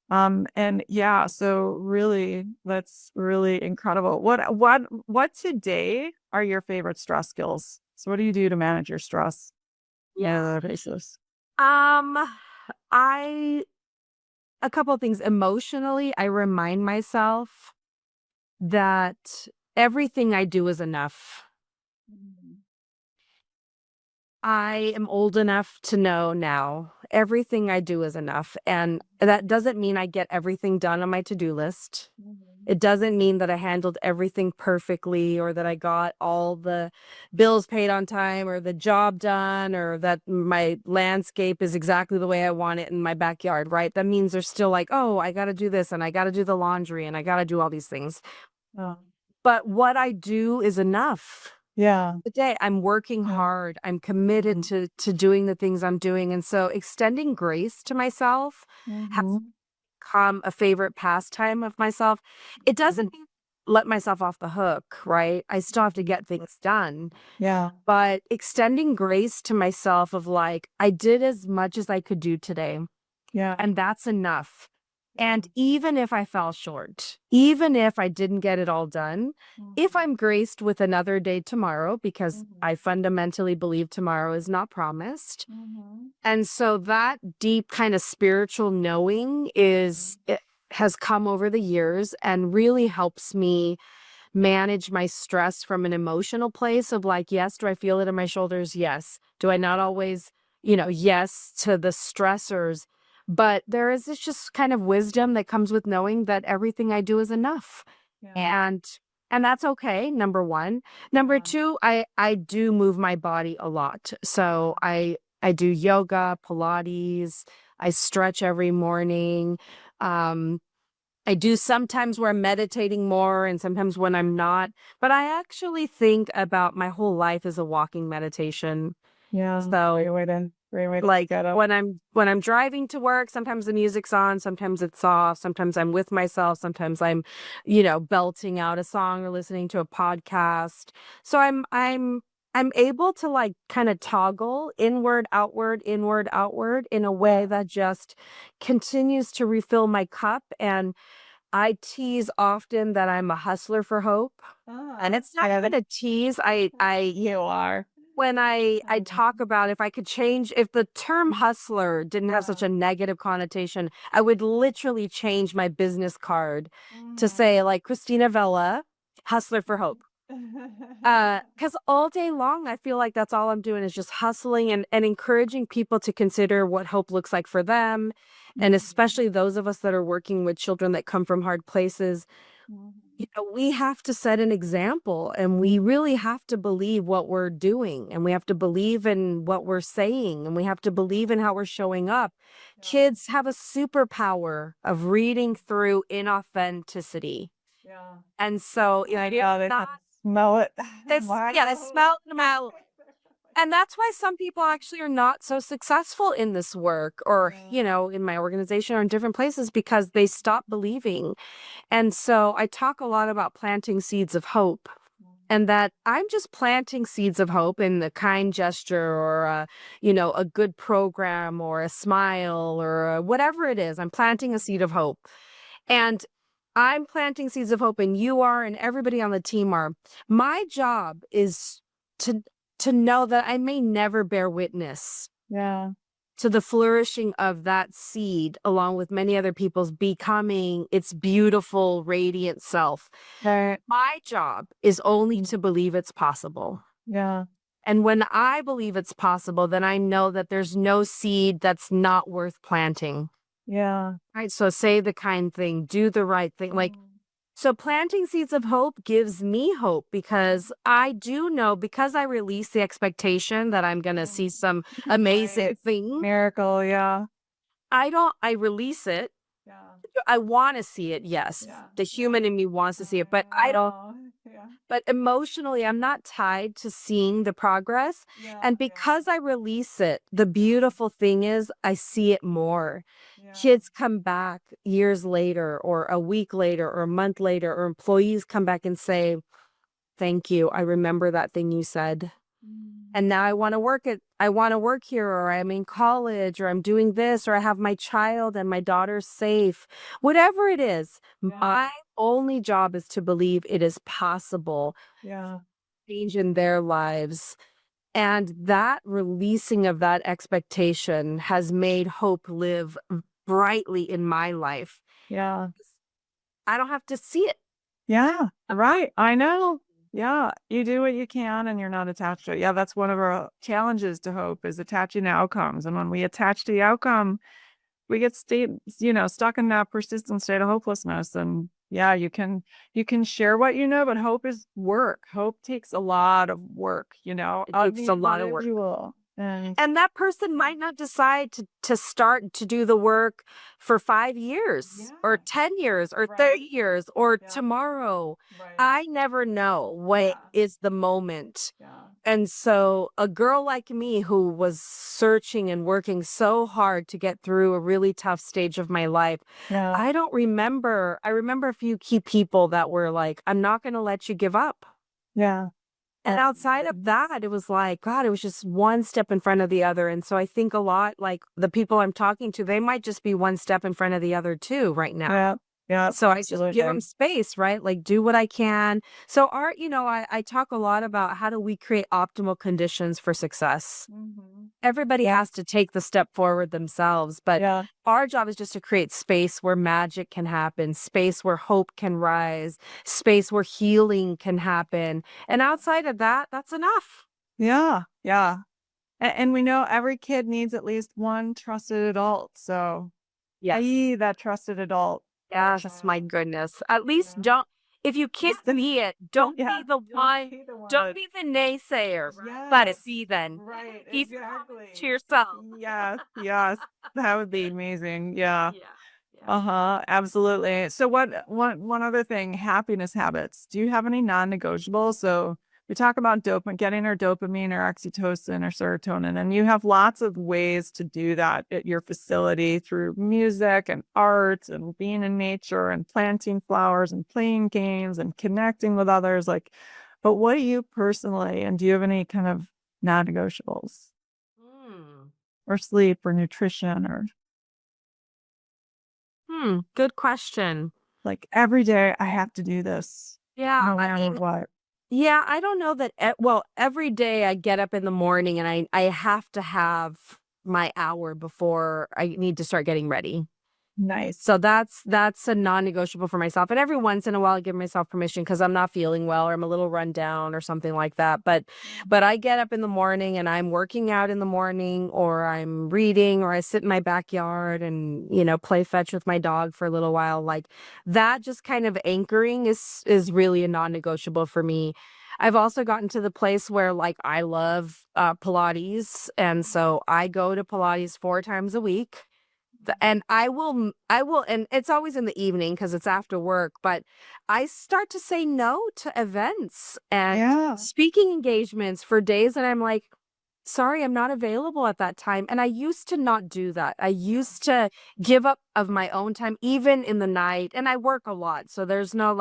[SPEAKER 2] So really, that's really incredible. What today are your favorite stress skills? So what do you do to manage your stress? Yeah. Basis.
[SPEAKER 3] A couple of things. Emotionally, I remind myself that everything I do is enough. I am old enough to know now everything I do is enough. And that doesn't mean I get everything done on my to-do list. It doesn't mean that I handled everything perfectly or that I got all the bills paid on time or the job done or that my landscape is exactly the way I want it in my backyard, right? That means there's still like, oh, I got to do this and I got to do the laundry and I got to do all these things. But what I do is enough.
[SPEAKER 2] Yeah.
[SPEAKER 3] Today, I'm working hard. I'm committed to doing the things I'm doing. And so extending grace to myself has become a favorite pastime of myself. It doesn't let myself off the hook, right? I still have to get things done.
[SPEAKER 2] Yeah.
[SPEAKER 3] But extending grace to myself of like, I did as much as I could do today.
[SPEAKER 2] Yeah.
[SPEAKER 3] And that's enough. And even if I fell short, even if I didn't get it all done, if I'm graced with another day tomorrow, because I fundamentally believe tomorrow is not promised. And so that deep kind of spiritual knowing it has come over the years and really helps me manage my stress from an emotional place of like, yes, do I feel it in my shoulders? Yes. Do I not always, yes to the stressors? But there is this just kind of wisdom that comes with knowing that everything I do is enough. And that's okay, number one. Number two, I do move my body a lot. So I do yoga, Pilates, I stretch every morning. I do sometimes where I'm meditating more and sometimes when I'm not. But I actually think about my whole life as a walking meditation.
[SPEAKER 2] Yeah.
[SPEAKER 3] So
[SPEAKER 2] Great way to
[SPEAKER 3] like
[SPEAKER 2] get up.
[SPEAKER 3] when I'm driving to work, sometimes the music's on, sometimes it's off, sometimes I'm with myself, sometimes I'm, belting out a song or listening to a podcast. So I'm able to like kind of toggle inward, outward in a way that just continues to refill my cup. And I tease often that I'm a hustler for hope. And it's not even a tease.
[SPEAKER 2] You are.
[SPEAKER 3] When I talk about if I could change, if the term hustler didn't have such a negative connotation, I would literally change my business card to say like Christina Vela, hustler for hope. Because all day long, I feel like that's all I'm doing is just hustling and encouraging people to consider what hope looks like for them. And especially those of us that are working with children that come from hard places, we have to set an example and we really have to believe what we're doing and we have to believe in what we're saying and we have to believe in how we're showing up. Kids have a superpower of reading through inauthenticity.
[SPEAKER 2] Yeah.
[SPEAKER 3] And so,
[SPEAKER 2] They smell it.
[SPEAKER 3] they smell them out. And that's why some people actually are not so successful in this work or, in my organization or in different places because they stop believing. And so I talk a lot about planting seeds of hope and that I'm just planting seeds of hope in the kind gesture or, a good program or a smile or whatever it is. I'm planting a seed of hope. And I'm planting seeds of hope and you are and everybody on the team are. My job is to know that I may never bear witness to the flourishing of that seed along with many other people's becoming its beautiful, radiant self.
[SPEAKER 2] Right.
[SPEAKER 3] My job is only to believe it's possible.
[SPEAKER 2] Yeah.
[SPEAKER 3] And when I believe it's possible, then I know that there's no seed that's not worth planting.
[SPEAKER 2] Yeah.
[SPEAKER 3] Right. So say the kind thing, do the right thing. So planting seeds of hope gives me hope because I do know because I release the expectation that I'm going to see some amazing thing.
[SPEAKER 2] Miracle. Yeah.
[SPEAKER 3] I release it.
[SPEAKER 2] Yeah.
[SPEAKER 3] I want to see it. Yes.
[SPEAKER 2] Yeah.
[SPEAKER 3] The human in me wants to see it, but I don't. But emotionally, I'm not tied to seeing the progress. And because I release it, the beautiful thing is I see it more. Kids come back years later or a week later or a month later, or employees come back and say, thank you. I remember that thing you said. And now I want to work here, or I'm in college, or I'm doing this, or I have my child and my daughter's safe. Whatever it is, my only job is to believe it is possible.
[SPEAKER 2] Yeah.
[SPEAKER 3] Change in their lives. And that releasing of that expectation has made hope live brightly in my life.
[SPEAKER 2] Yeah.
[SPEAKER 3] I don't have to see it.
[SPEAKER 2] Yeah. Right. I know. Yeah. You do what you can and you're not attached to it. Yeah. That's one of our challenges to hope is attaching to outcomes. And when we attach to the outcome, we get stuck in that persistent state of hopelessness. And yeah, you can share what you know, but hope is work. Hope takes a lot of work,
[SPEAKER 3] It takes a lot of work. And that person might not decide to start to do the work for 5 years or 10 years or 30 years or tomorrow. I never know what is the moment. And so a girl like me who was searching and working so hard to get through a really tough stage of my life, I remember a few key people that were like, I'm not going to let you give up.
[SPEAKER 2] Yeah.
[SPEAKER 3] And outside of that, it was like, God, it was just one step in front of the other. And so I think a lot like the people I'm talking to, they might just be one step in front of the other too right now.
[SPEAKER 2] Yeah. Yeah.
[SPEAKER 3] So I just give them space, right? Like do what I can. So I talk a lot about how do we create optimal conditions for success. Everybody has to take the step forward themselves, but our job is just to create space where magic can happen, space where hope can rise, space where healing can happen. And outside of that, that's enough.
[SPEAKER 2] Yeah. Yeah. And we know every kid needs at least one trusted adult. So be that trusted adult.
[SPEAKER 3] Yes, my goodness. At least if you can't see it, don't be the one, don't be the naysayer. Let it see then.
[SPEAKER 2] Right,
[SPEAKER 3] Keep
[SPEAKER 2] exactly.
[SPEAKER 3] to yourself.
[SPEAKER 2] Yes, that would be amazing. Yeah. Absolutely. So one other thing, happiness habits. Do you have any non-negotiables? So we talk about dopamine, getting our dopamine or oxytocin or serotonin, and you have lots of ways to do that at your facility through music and art and being in nature and planting flowers and playing games and connecting with others. But what do you personally, and do you have any kind of non-negotiables
[SPEAKER 3] Hmm.
[SPEAKER 2] or sleep or nutrition or
[SPEAKER 3] Good question.
[SPEAKER 2] every day I have to do this
[SPEAKER 3] Yeah,
[SPEAKER 2] no
[SPEAKER 3] I
[SPEAKER 2] matter
[SPEAKER 3] mean,
[SPEAKER 2] what?
[SPEAKER 3] yeah, I don't know that. Well, every day I get up in the morning and I have to have my hour before I need to start getting ready.
[SPEAKER 2] Nice.
[SPEAKER 3] So that's a non-negotiable for myself. And every once in a while, I give myself permission because I'm not feeling well or I'm a little run down or something like that. But I get up in the morning and I'm working out in the morning, or I'm reading, or I sit in my backyard and play fetch with my dog for a little while. Like that, just kind of anchoring is really a non-negotiable for me. I've also gotten to the place where I love Pilates, and so I go to Pilates 4 times a week. And I will, and it's always in the evening because it's after work, but I start to say no to events and
[SPEAKER 2] Yeah.
[SPEAKER 3] speaking engagements for days that I'm like, sorry, I'm not available at that time. And I used to not do that. I used to give up of my own time, even in the night. And I work a lot. So there's no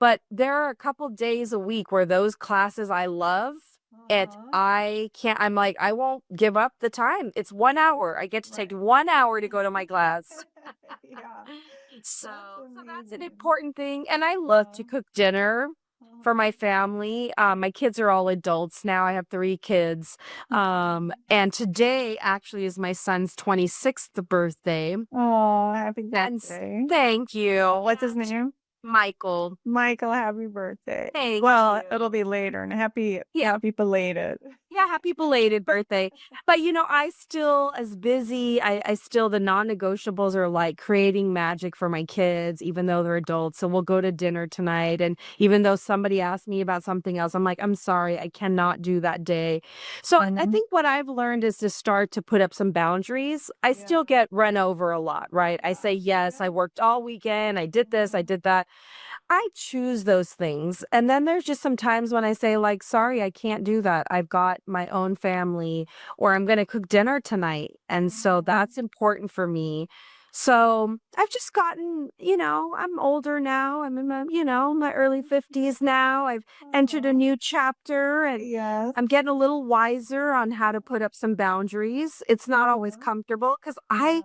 [SPEAKER 3] but there are a couple days a week where those classes I love, and I can't, I'm like, I won't give up the time. It's 1 hour. I get to take 1 hour to go to my class.
[SPEAKER 2] Yeah.
[SPEAKER 3] So,
[SPEAKER 2] That's
[SPEAKER 3] so that's an
[SPEAKER 2] amazing.
[SPEAKER 3] important thing. And I love to cook dinner for my family. My kids are all adults now. I have 3 kids. And today actually is my son's 26th birthday.
[SPEAKER 2] Oh, happy
[SPEAKER 3] And
[SPEAKER 2] birthday.
[SPEAKER 3] thank you.
[SPEAKER 2] What's his name?
[SPEAKER 3] Michael.
[SPEAKER 2] Michael, happy birthday.
[SPEAKER 3] Thank
[SPEAKER 2] Well,
[SPEAKER 3] you.
[SPEAKER 2] it'll be later and happy
[SPEAKER 3] Yeah.
[SPEAKER 2] belated.
[SPEAKER 3] Yeah, happy belated birthday. But I still as busy. I still, the non-negotiables are like creating magic for my kids, even though they're adults. So we'll go to dinner tonight. And even though somebody asked me about something else, I'm like, I'm sorry, I cannot do that day. So I think what I've learned is to start to put up some boundaries. I still get run over a lot, right? I say, yes, I worked all weekend. I did this, I did that. I choose those things. And then there's just some times when I say, sorry, I can't do that. I've got my own family, or I'm going to cook dinner tonight. And so that's important for me. So I've just gotten, I'm older now. I'm in my early 50s now. I've entered a new chapter, and
[SPEAKER 2] Yes.
[SPEAKER 3] I'm getting a little wiser on how to put up some boundaries. It's not always comfortable because I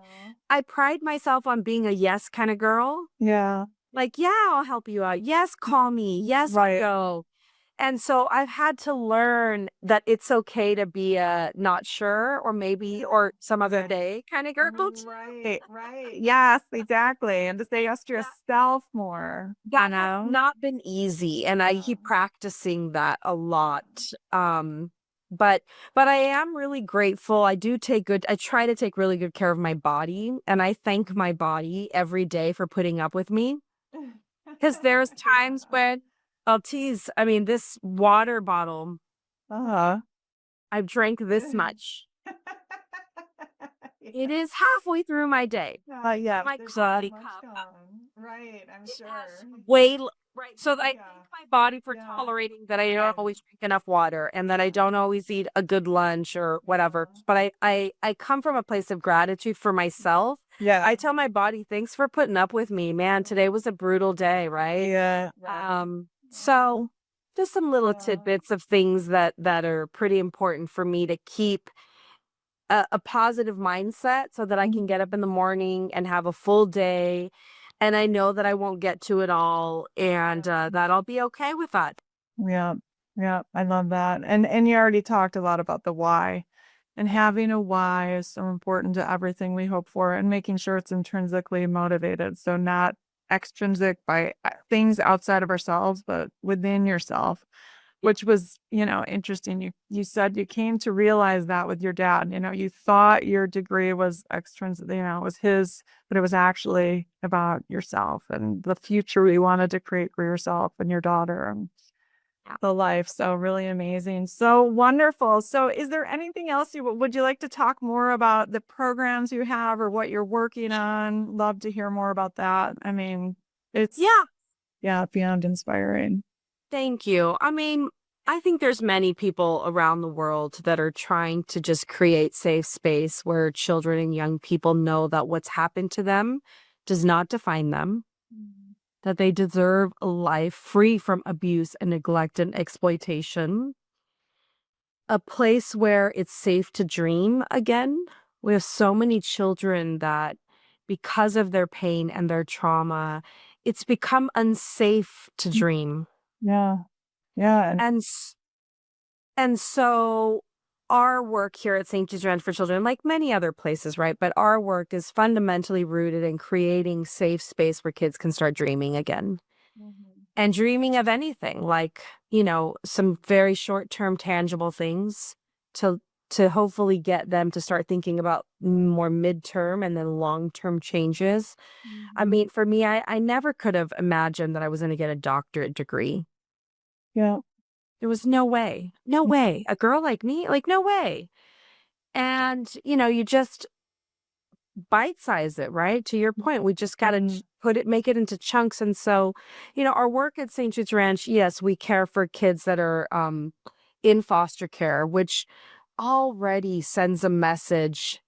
[SPEAKER 3] pride myself on being a yes kind of girl.
[SPEAKER 2] Yeah.
[SPEAKER 3] Yeah, I'll help you out. Yes, call me. Yes,
[SPEAKER 2] Right.
[SPEAKER 3] go. And so I've had to learn that it's okay to be not sure, or maybe, or some other day kind of girl.
[SPEAKER 2] Right. Yes, exactly. And to say yes to yourself more.
[SPEAKER 3] That has not been easy, and I keep practicing that a lot. But I am really grateful. I try to take really good care of my body, and I thank my body every day for putting up with me. Because there's times when I'll tease. I mean, this water bottle, I've drank this much. It is halfway through my day.
[SPEAKER 2] Yeah.
[SPEAKER 3] My
[SPEAKER 2] There's
[SPEAKER 3] coffee
[SPEAKER 2] so much
[SPEAKER 3] cup.
[SPEAKER 2] gone. Right. I'm
[SPEAKER 3] It
[SPEAKER 2] sure.
[SPEAKER 3] has right. So I thank my body for tolerating that I don't always drink enough water, and that I don't always eat a good lunch or whatever. But I come from a place of gratitude for myself.
[SPEAKER 2] Yeah.
[SPEAKER 3] I tell my body, thanks for putting up with me, man. Today was a brutal day, right?
[SPEAKER 2] Yeah.
[SPEAKER 3] So just some little tidbits of things that are pretty important for me to keep a positive mindset, so that I can get up in the morning and have a full day. And I know that I won't get to it all, and that I'll be okay with that.
[SPEAKER 2] Yeah. Yeah. I love that. And you already talked a lot about the why. And having a why is so important to everything we hope for, and making sure it's intrinsically motivated. So not extrinsic by things outside of ourselves, but within yourself, which was, interesting. You said you came to realize that with your dad. You thought your degree was extrinsic, it was his, but it was actually about yourself and the future you wanted to create for yourself and your daughter. the life. So really amazing. So wonderful. So is there anything else would you like to talk more about the programs you have or what you're working on? Love to hear more about that. I mean, it's beyond inspiring.
[SPEAKER 3] Thank you. I mean, I think there's many people around the world that are trying to just create safe space where children and young people know that what's happened to them does not define them, that they deserve a life free from abuse and neglect and exploitation, a place where it's safe to dream again. We have so many children that, because of their pain and their trauma, it's become unsafe to dream.
[SPEAKER 2] Yeah. Yeah.
[SPEAKER 3] And so our work here at St. Jude's Ranch for Children, like many other places, right? But our work is fundamentally rooted in creating safe space where kids can start dreaming again. And dreaming of anything, like, some very short-term tangible things to hopefully get them to start thinking about more midterm and then long-term changes. I mean, for me, I never could have imagined that I was going to get a doctorate degree.
[SPEAKER 2] Yeah.
[SPEAKER 3] There was no way. No way. A girl like me, like, no way. And, you just bite-size it, right? To your point, we just got to make it into chunks. And so, our work at St. Jude's Ranch, yes, we care for kids that are in foster care, which already sends a message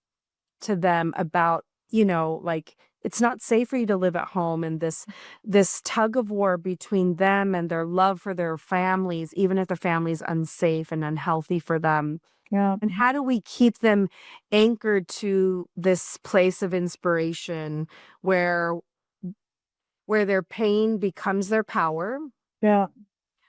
[SPEAKER 3] to them about, like, it's not safe for you to live at home, and this tug of war between them and their love for their families, even if the family's unsafe and unhealthy for them.
[SPEAKER 2] Yeah.
[SPEAKER 3] And how do we keep them anchored to this place of inspiration where their pain becomes their power?
[SPEAKER 2] Yeah.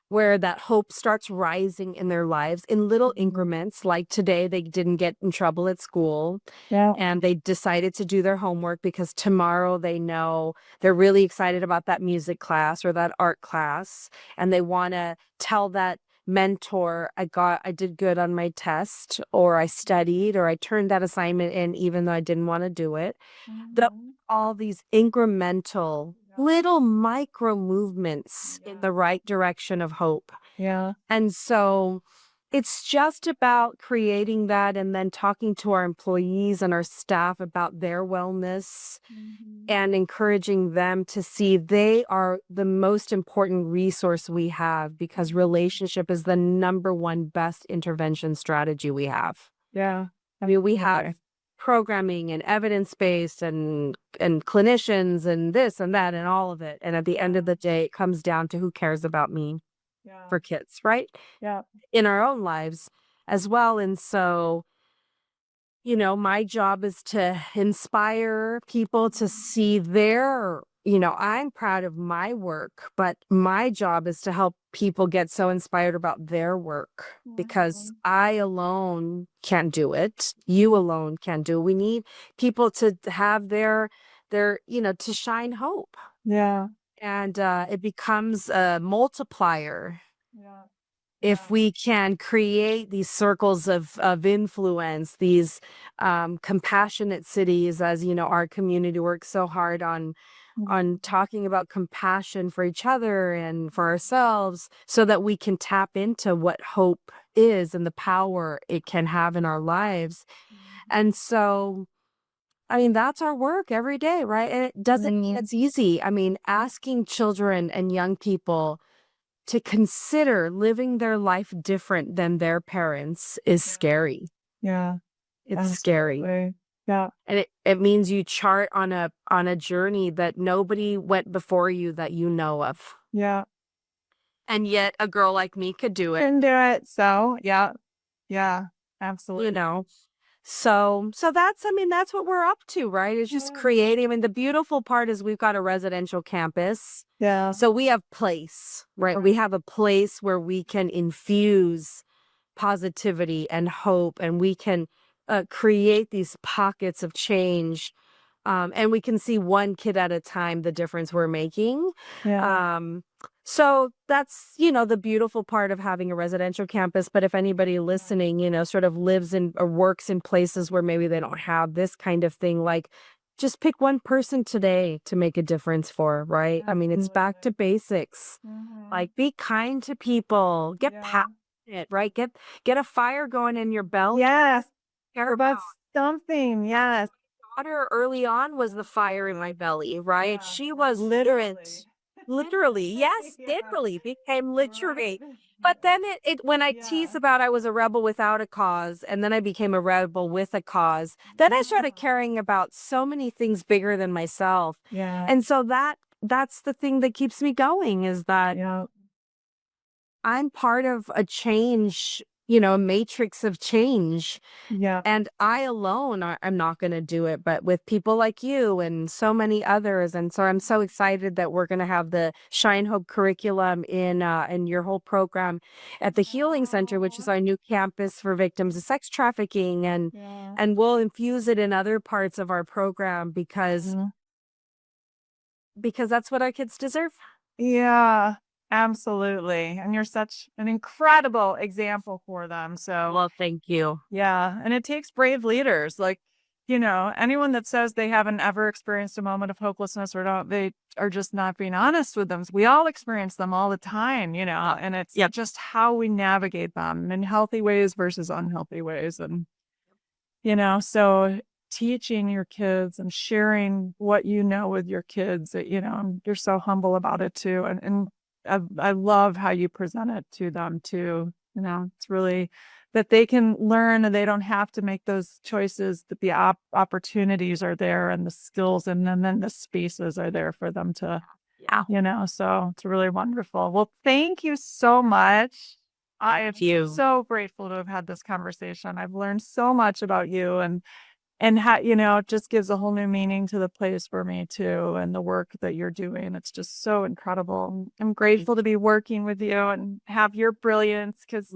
[SPEAKER 3] Where that hope starts rising in their lives in little increments. Like today, they didn't get in trouble at school.
[SPEAKER 2] Yeah.
[SPEAKER 3] And they decided to do their homework because tomorrow they know they're really excited about that music class or that art class. And they want to tell that mentor, I did good on my test, or I studied, or I turned that assignment in even though I didn't want to do it. All these incremental little micro movements in the right direction of hope.
[SPEAKER 2] Yeah.
[SPEAKER 3] And so it's just about creating that and then talking to our employees and our staff about their wellness and encouraging them to see they are the most important resource we have, because relationship is the number one best intervention strategy we have.
[SPEAKER 2] Yeah.
[SPEAKER 3] I mean, we have programming and evidence-based and clinicians and this and that and all of it. And at the end of the day, it comes down to who cares about me for kids, right?
[SPEAKER 2] Yeah.
[SPEAKER 3] In our own lives as well. And so, my job is to inspire people to see their, I'm proud of my work, but my job is to help people get so inspired about their work, because I alone can't do it. You alone can't do it. We need people to have their, to shine hope.
[SPEAKER 2] Yeah.
[SPEAKER 3] And it becomes a multiplier.
[SPEAKER 2] Yeah.
[SPEAKER 3] If we can create these circles of influence, these compassionate cities, as our community works so hard on talking about compassion for each other and for ourselves, so that we can tap into what hope is and the power it can have in our lives. And so, I mean, that's our work every day, right? And it doesn't mean it's easy. I mean, asking children and young people to consider living their life different than their parents is scary.
[SPEAKER 2] Yeah.
[SPEAKER 3] It's scary.
[SPEAKER 2] Yeah.
[SPEAKER 3] And it means you chart on a journey that nobody went before you that you know of.
[SPEAKER 2] Yeah.
[SPEAKER 3] And yet a girl like me could do it.
[SPEAKER 2] Can do it. So yeah. Yeah. Absolutely.
[SPEAKER 3] So that's what we're up to, right? It's just creating. I mean, the beautiful part is we've got a residential campus.
[SPEAKER 2] Yeah.
[SPEAKER 3] So we have place, right? We have a place where we can infuse positivity and hope, and we can create these pockets of change. And we can see one kid at a time, the difference we're making.
[SPEAKER 2] Yeah.
[SPEAKER 3] So that's, the beautiful part of having a residential campus. But if anybody listening, sort of lives in or works in places where maybe they don't have this kind of thing, like, just pick one person today to make a difference for, right? I mean, it's back to basics. Like, be kind to people, get passionate, right? Get a fire going in your belly.
[SPEAKER 2] Yes.
[SPEAKER 3] Care
[SPEAKER 2] About
[SPEAKER 3] about.
[SPEAKER 2] something. Yes.
[SPEAKER 3] Daughter early on was the fire in my belly, right?
[SPEAKER 2] Yeah.
[SPEAKER 3] She was literally, yes,
[SPEAKER 2] Yeah.
[SPEAKER 3] literally became literally.
[SPEAKER 2] Right.
[SPEAKER 3] But then it when I
[SPEAKER 2] Yeah.
[SPEAKER 3] tease about I was a rebel without a cause, and then I became a rebel with a cause, then I started caring about so many things bigger than myself.
[SPEAKER 2] Yeah.
[SPEAKER 3] And so that's the thing that keeps me going, is that
[SPEAKER 2] Yeah.
[SPEAKER 3] I'm part of a change, a matrix of change.
[SPEAKER 2] Yeah.
[SPEAKER 3] And I alone, I'm not going to do it, but with people like you and so many others. And so I'm so excited that we're going to have the Shine Hope curriculum in your whole program at the Healing Center, which is our new campus for victims of sex trafficking. And we'll infuse it in other parts of our program because that's what our kids deserve.
[SPEAKER 2] Yeah, absolutely. And you're such an incredible example for them. So,
[SPEAKER 3] Well, thank you.
[SPEAKER 2] yeah. And it takes brave leaders. Like, anyone that says they haven't ever experienced a moment of hopelessness or don't, they are just not being honest with them. We all experience them all the time, and it's just how we navigate them in healthy ways versus unhealthy ways. And, so teaching your kids and sharing what with your kids, you're so humble about it too. And I love how you present it to them too. It's really that they can learn and they don't have to make those choices, that the opportunities are there and the skills and then the spaces are there for them to, so it's really wonderful. Well, thank you so much. I am so grateful to have had this conversation. I've learned so much about you and how, it just gives a whole new meaning to the place for me too, and the work that you're doing. It's just so incredible. I'm grateful to be working with you and have your brilliance, because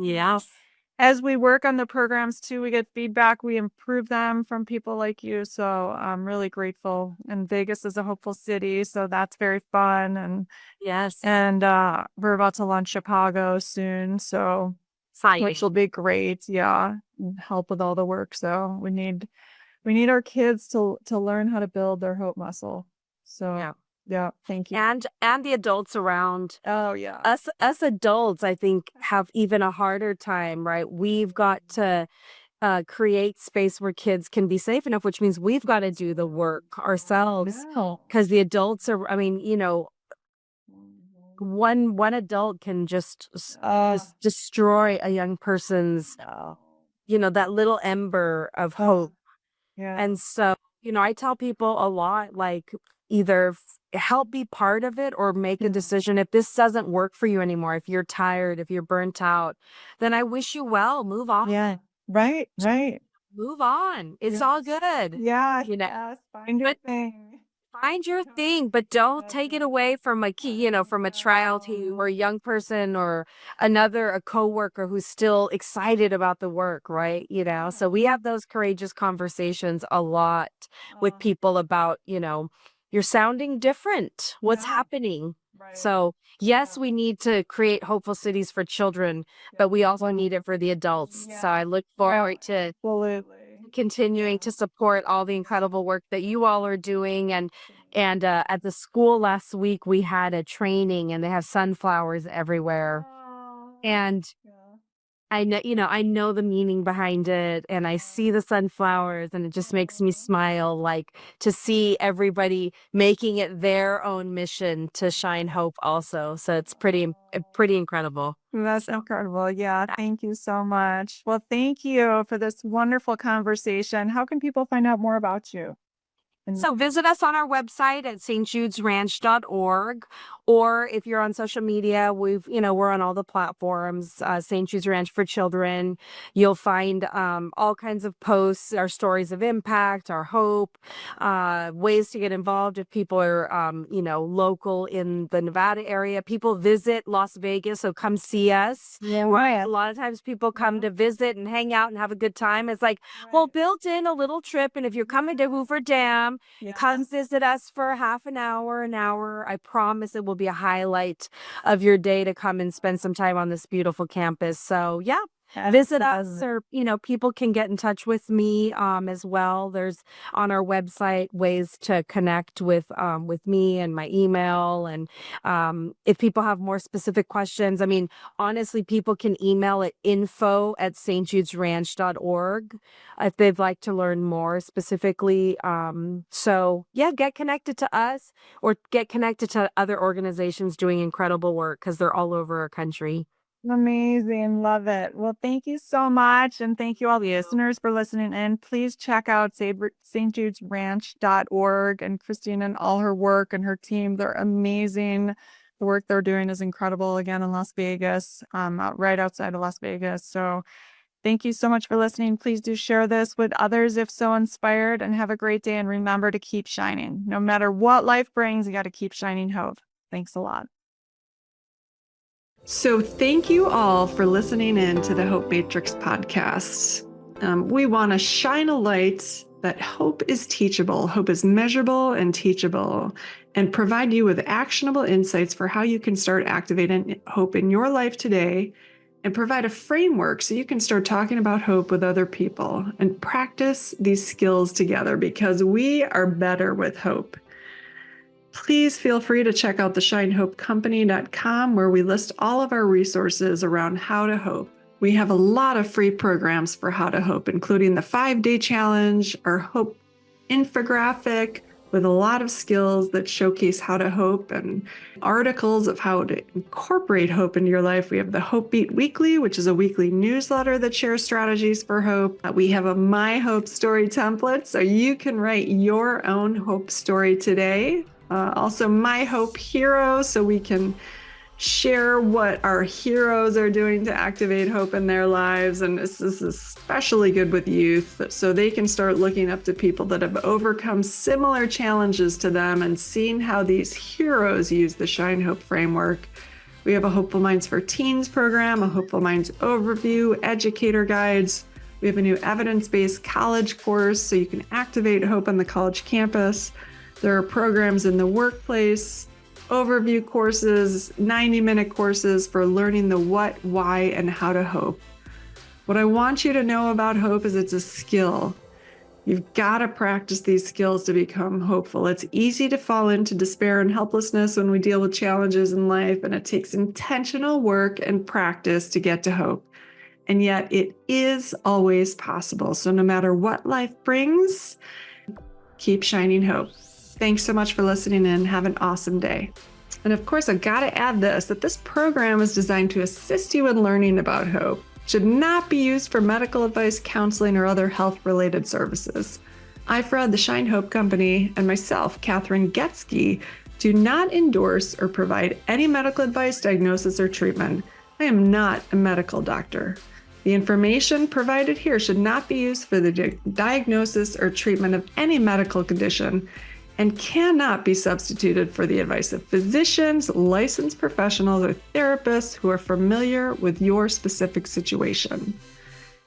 [SPEAKER 2] as we work on the programs too, we get feedback, we improve them from people like you. So I'm really grateful. And Vegas is a hopeful city, so that's very fun. And and we're about to launch Chicago soon, so which will be great. Yeah, and help with all the work. So we need our kids to learn how to build their hope muscle. So thank you.
[SPEAKER 3] And the adults around.
[SPEAKER 2] Oh yeah.
[SPEAKER 3] Us adults, I think, have even a harder time, right? We've got to create space where kids can be safe enough, which means we've got to do the work ourselves, because the adults are, I mean, one adult can just destroy a young person's, that little ember of hope. And so, I tell people a lot, like, either help be part of it or make a decision. If this doesn't work for you anymore, if you're tired, if you're burnt out, then I wish you well. Move on.
[SPEAKER 2] Yeah. Right.
[SPEAKER 3] Move on. It's all good.
[SPEAKER 2] Yeah. Find your
[SPEAKER 3] But
[SPEAKER 2] thing.
[SPEAKER 3] find your thing, but don't take it away from a key, from a child or a young person or a coworker who's still excited about the work, right? So we have those courageous conversations a lot with people about, you're sounding different. What's happening? So yes, we need to create hopeful cities for children, but we also need it for the adults. So I look forward to continuing to support all the incredible work that you all are doing. And at the school last week, we had a training, and they have sunflowers everywhere. And I know the meaning behind it, and I see the sunflowers, and it just makes me smile, like, to see everybody making it their own mission to shine hope also. So it's pretty incredible.
[SPEAKER 2] That's incredible. Yeah. Thank you so much. Well, thank you for this wonderful conversation. How can people find out more about you?
[SPEAKER 3] So visit us on our website at stjudesranch.org, or if you're on social media, we're on all the platforms, St. Jude's Ranch for Children. You'll find all kinds of posts, our stories of impact, our hope, ways to get involved if people are, local in the Nevada area. People visit Las Vegas, so come see us.
[SPEAKER 2] Yeah, right.
[SPEAKER 3] A lot of times people come to visit and hang out and have a good time. It's like, well, built in a little trip, and if you're coming to Hoover Dam, come visit us for half an hour. I promise it will be a highlight of your day to come and spend some time on this beautiful campus. So visit us, or people can get in touch with me as well. There's on our website ways to connect with me and my email. And if people have more specific questions, I mean, honestly, people can email at info@stjudesranch.org if they'd like to learn more specifically. So yeah, get connected to us or get connected to other organizations doing incredible work, because they're all over our country.
[SPEAKER 2] Amazing. Love it. Well, thank you so much. And thank you all the listeners for listening in. Please check out stjudesranch.org and Christina and all her work and her team. They're amazing. The work they're doing is incredible, again, in Las Vegas, right outside of Las Vegas. So thank you so much for listening. Please do share this with others if so inspired, and have a great day. And remember to keep shining. No matter what life brings, you got to keep shining hope. Thanks a lot.
[SPEAKER 1] So thank you all for listening in to the Hope Matrix podcast. We want to shine a light that hope is teachable, hope is measurable and teachable, and provide you with actionable insights for how you can start activating hope in your life today, and provide a framework so you can start talking about hope with other people and practice these skills together, because we are better with hope. Please feel free to check out theshinehopecompany.com, where we list all of our resources around how to hope. We have a lot of free programs for how to hope, including the 5-day challenge, our hope infographic with a lot of skills that showcase how to hope, and articles of how to incorporate hope into your life. We have the Hope Beat Weekly, which is a weekly newsletter that shares strategies for hope. We have a My Hope Story template, so you can write your own hope story today. Also, My Hope Heroes, so we can share what our heroes are doing to activate hope in their lives. And this is especially good with youth, so they can start looking up to people that have overcome similar challenges to them and seeing how these heroes use the Shine Hope framework. We have a Hopeful Minds for Teens program, a Hopeful Minds overview, educator guides. We have a new evidence-based college course, so you can activate hope on the college campus. There are programs in the workplace, overview courses, 90-minute courses for learning the what, why, and how to hope. What I want you to know about hope is it's a skill. You've got to practice these skills to become hopeful. It's easy to fall into despair and helplessness when we deal with challenges in life, and it takes intentional work and practice to get to hope. And yet it is always possible. So no matter what life brings, keep shining hope. Thanks so much for listening in. Have an awesome day. And of course, I've got to add that this program is designed to assist you in learning about hope. It should not be used for medical advice, counseling, or other health-related services. I, Fred, the Shine Hope Company, and myself, Kathryn Goetzke, do not endorse or provide any medical advice, diagnosis, or treatment. I am not a medical doctor. The information provided here should not be used for the diagnosis or treatment of any medical condition, and cannot be substituted for the advice of physicians, licensed professionals, or therapists who are familiar with your specific situation.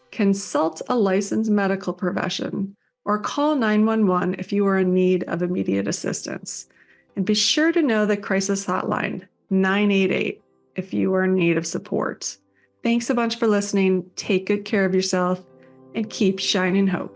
[SPEAKER 1] Consult a licensed medical profession or call 911 if you are in need of immediate assistance. And be sure to know the crisis hotline, 988, if you are in need of support. Thanks a bunch for listening. Take good care of yourself and keep shining hope.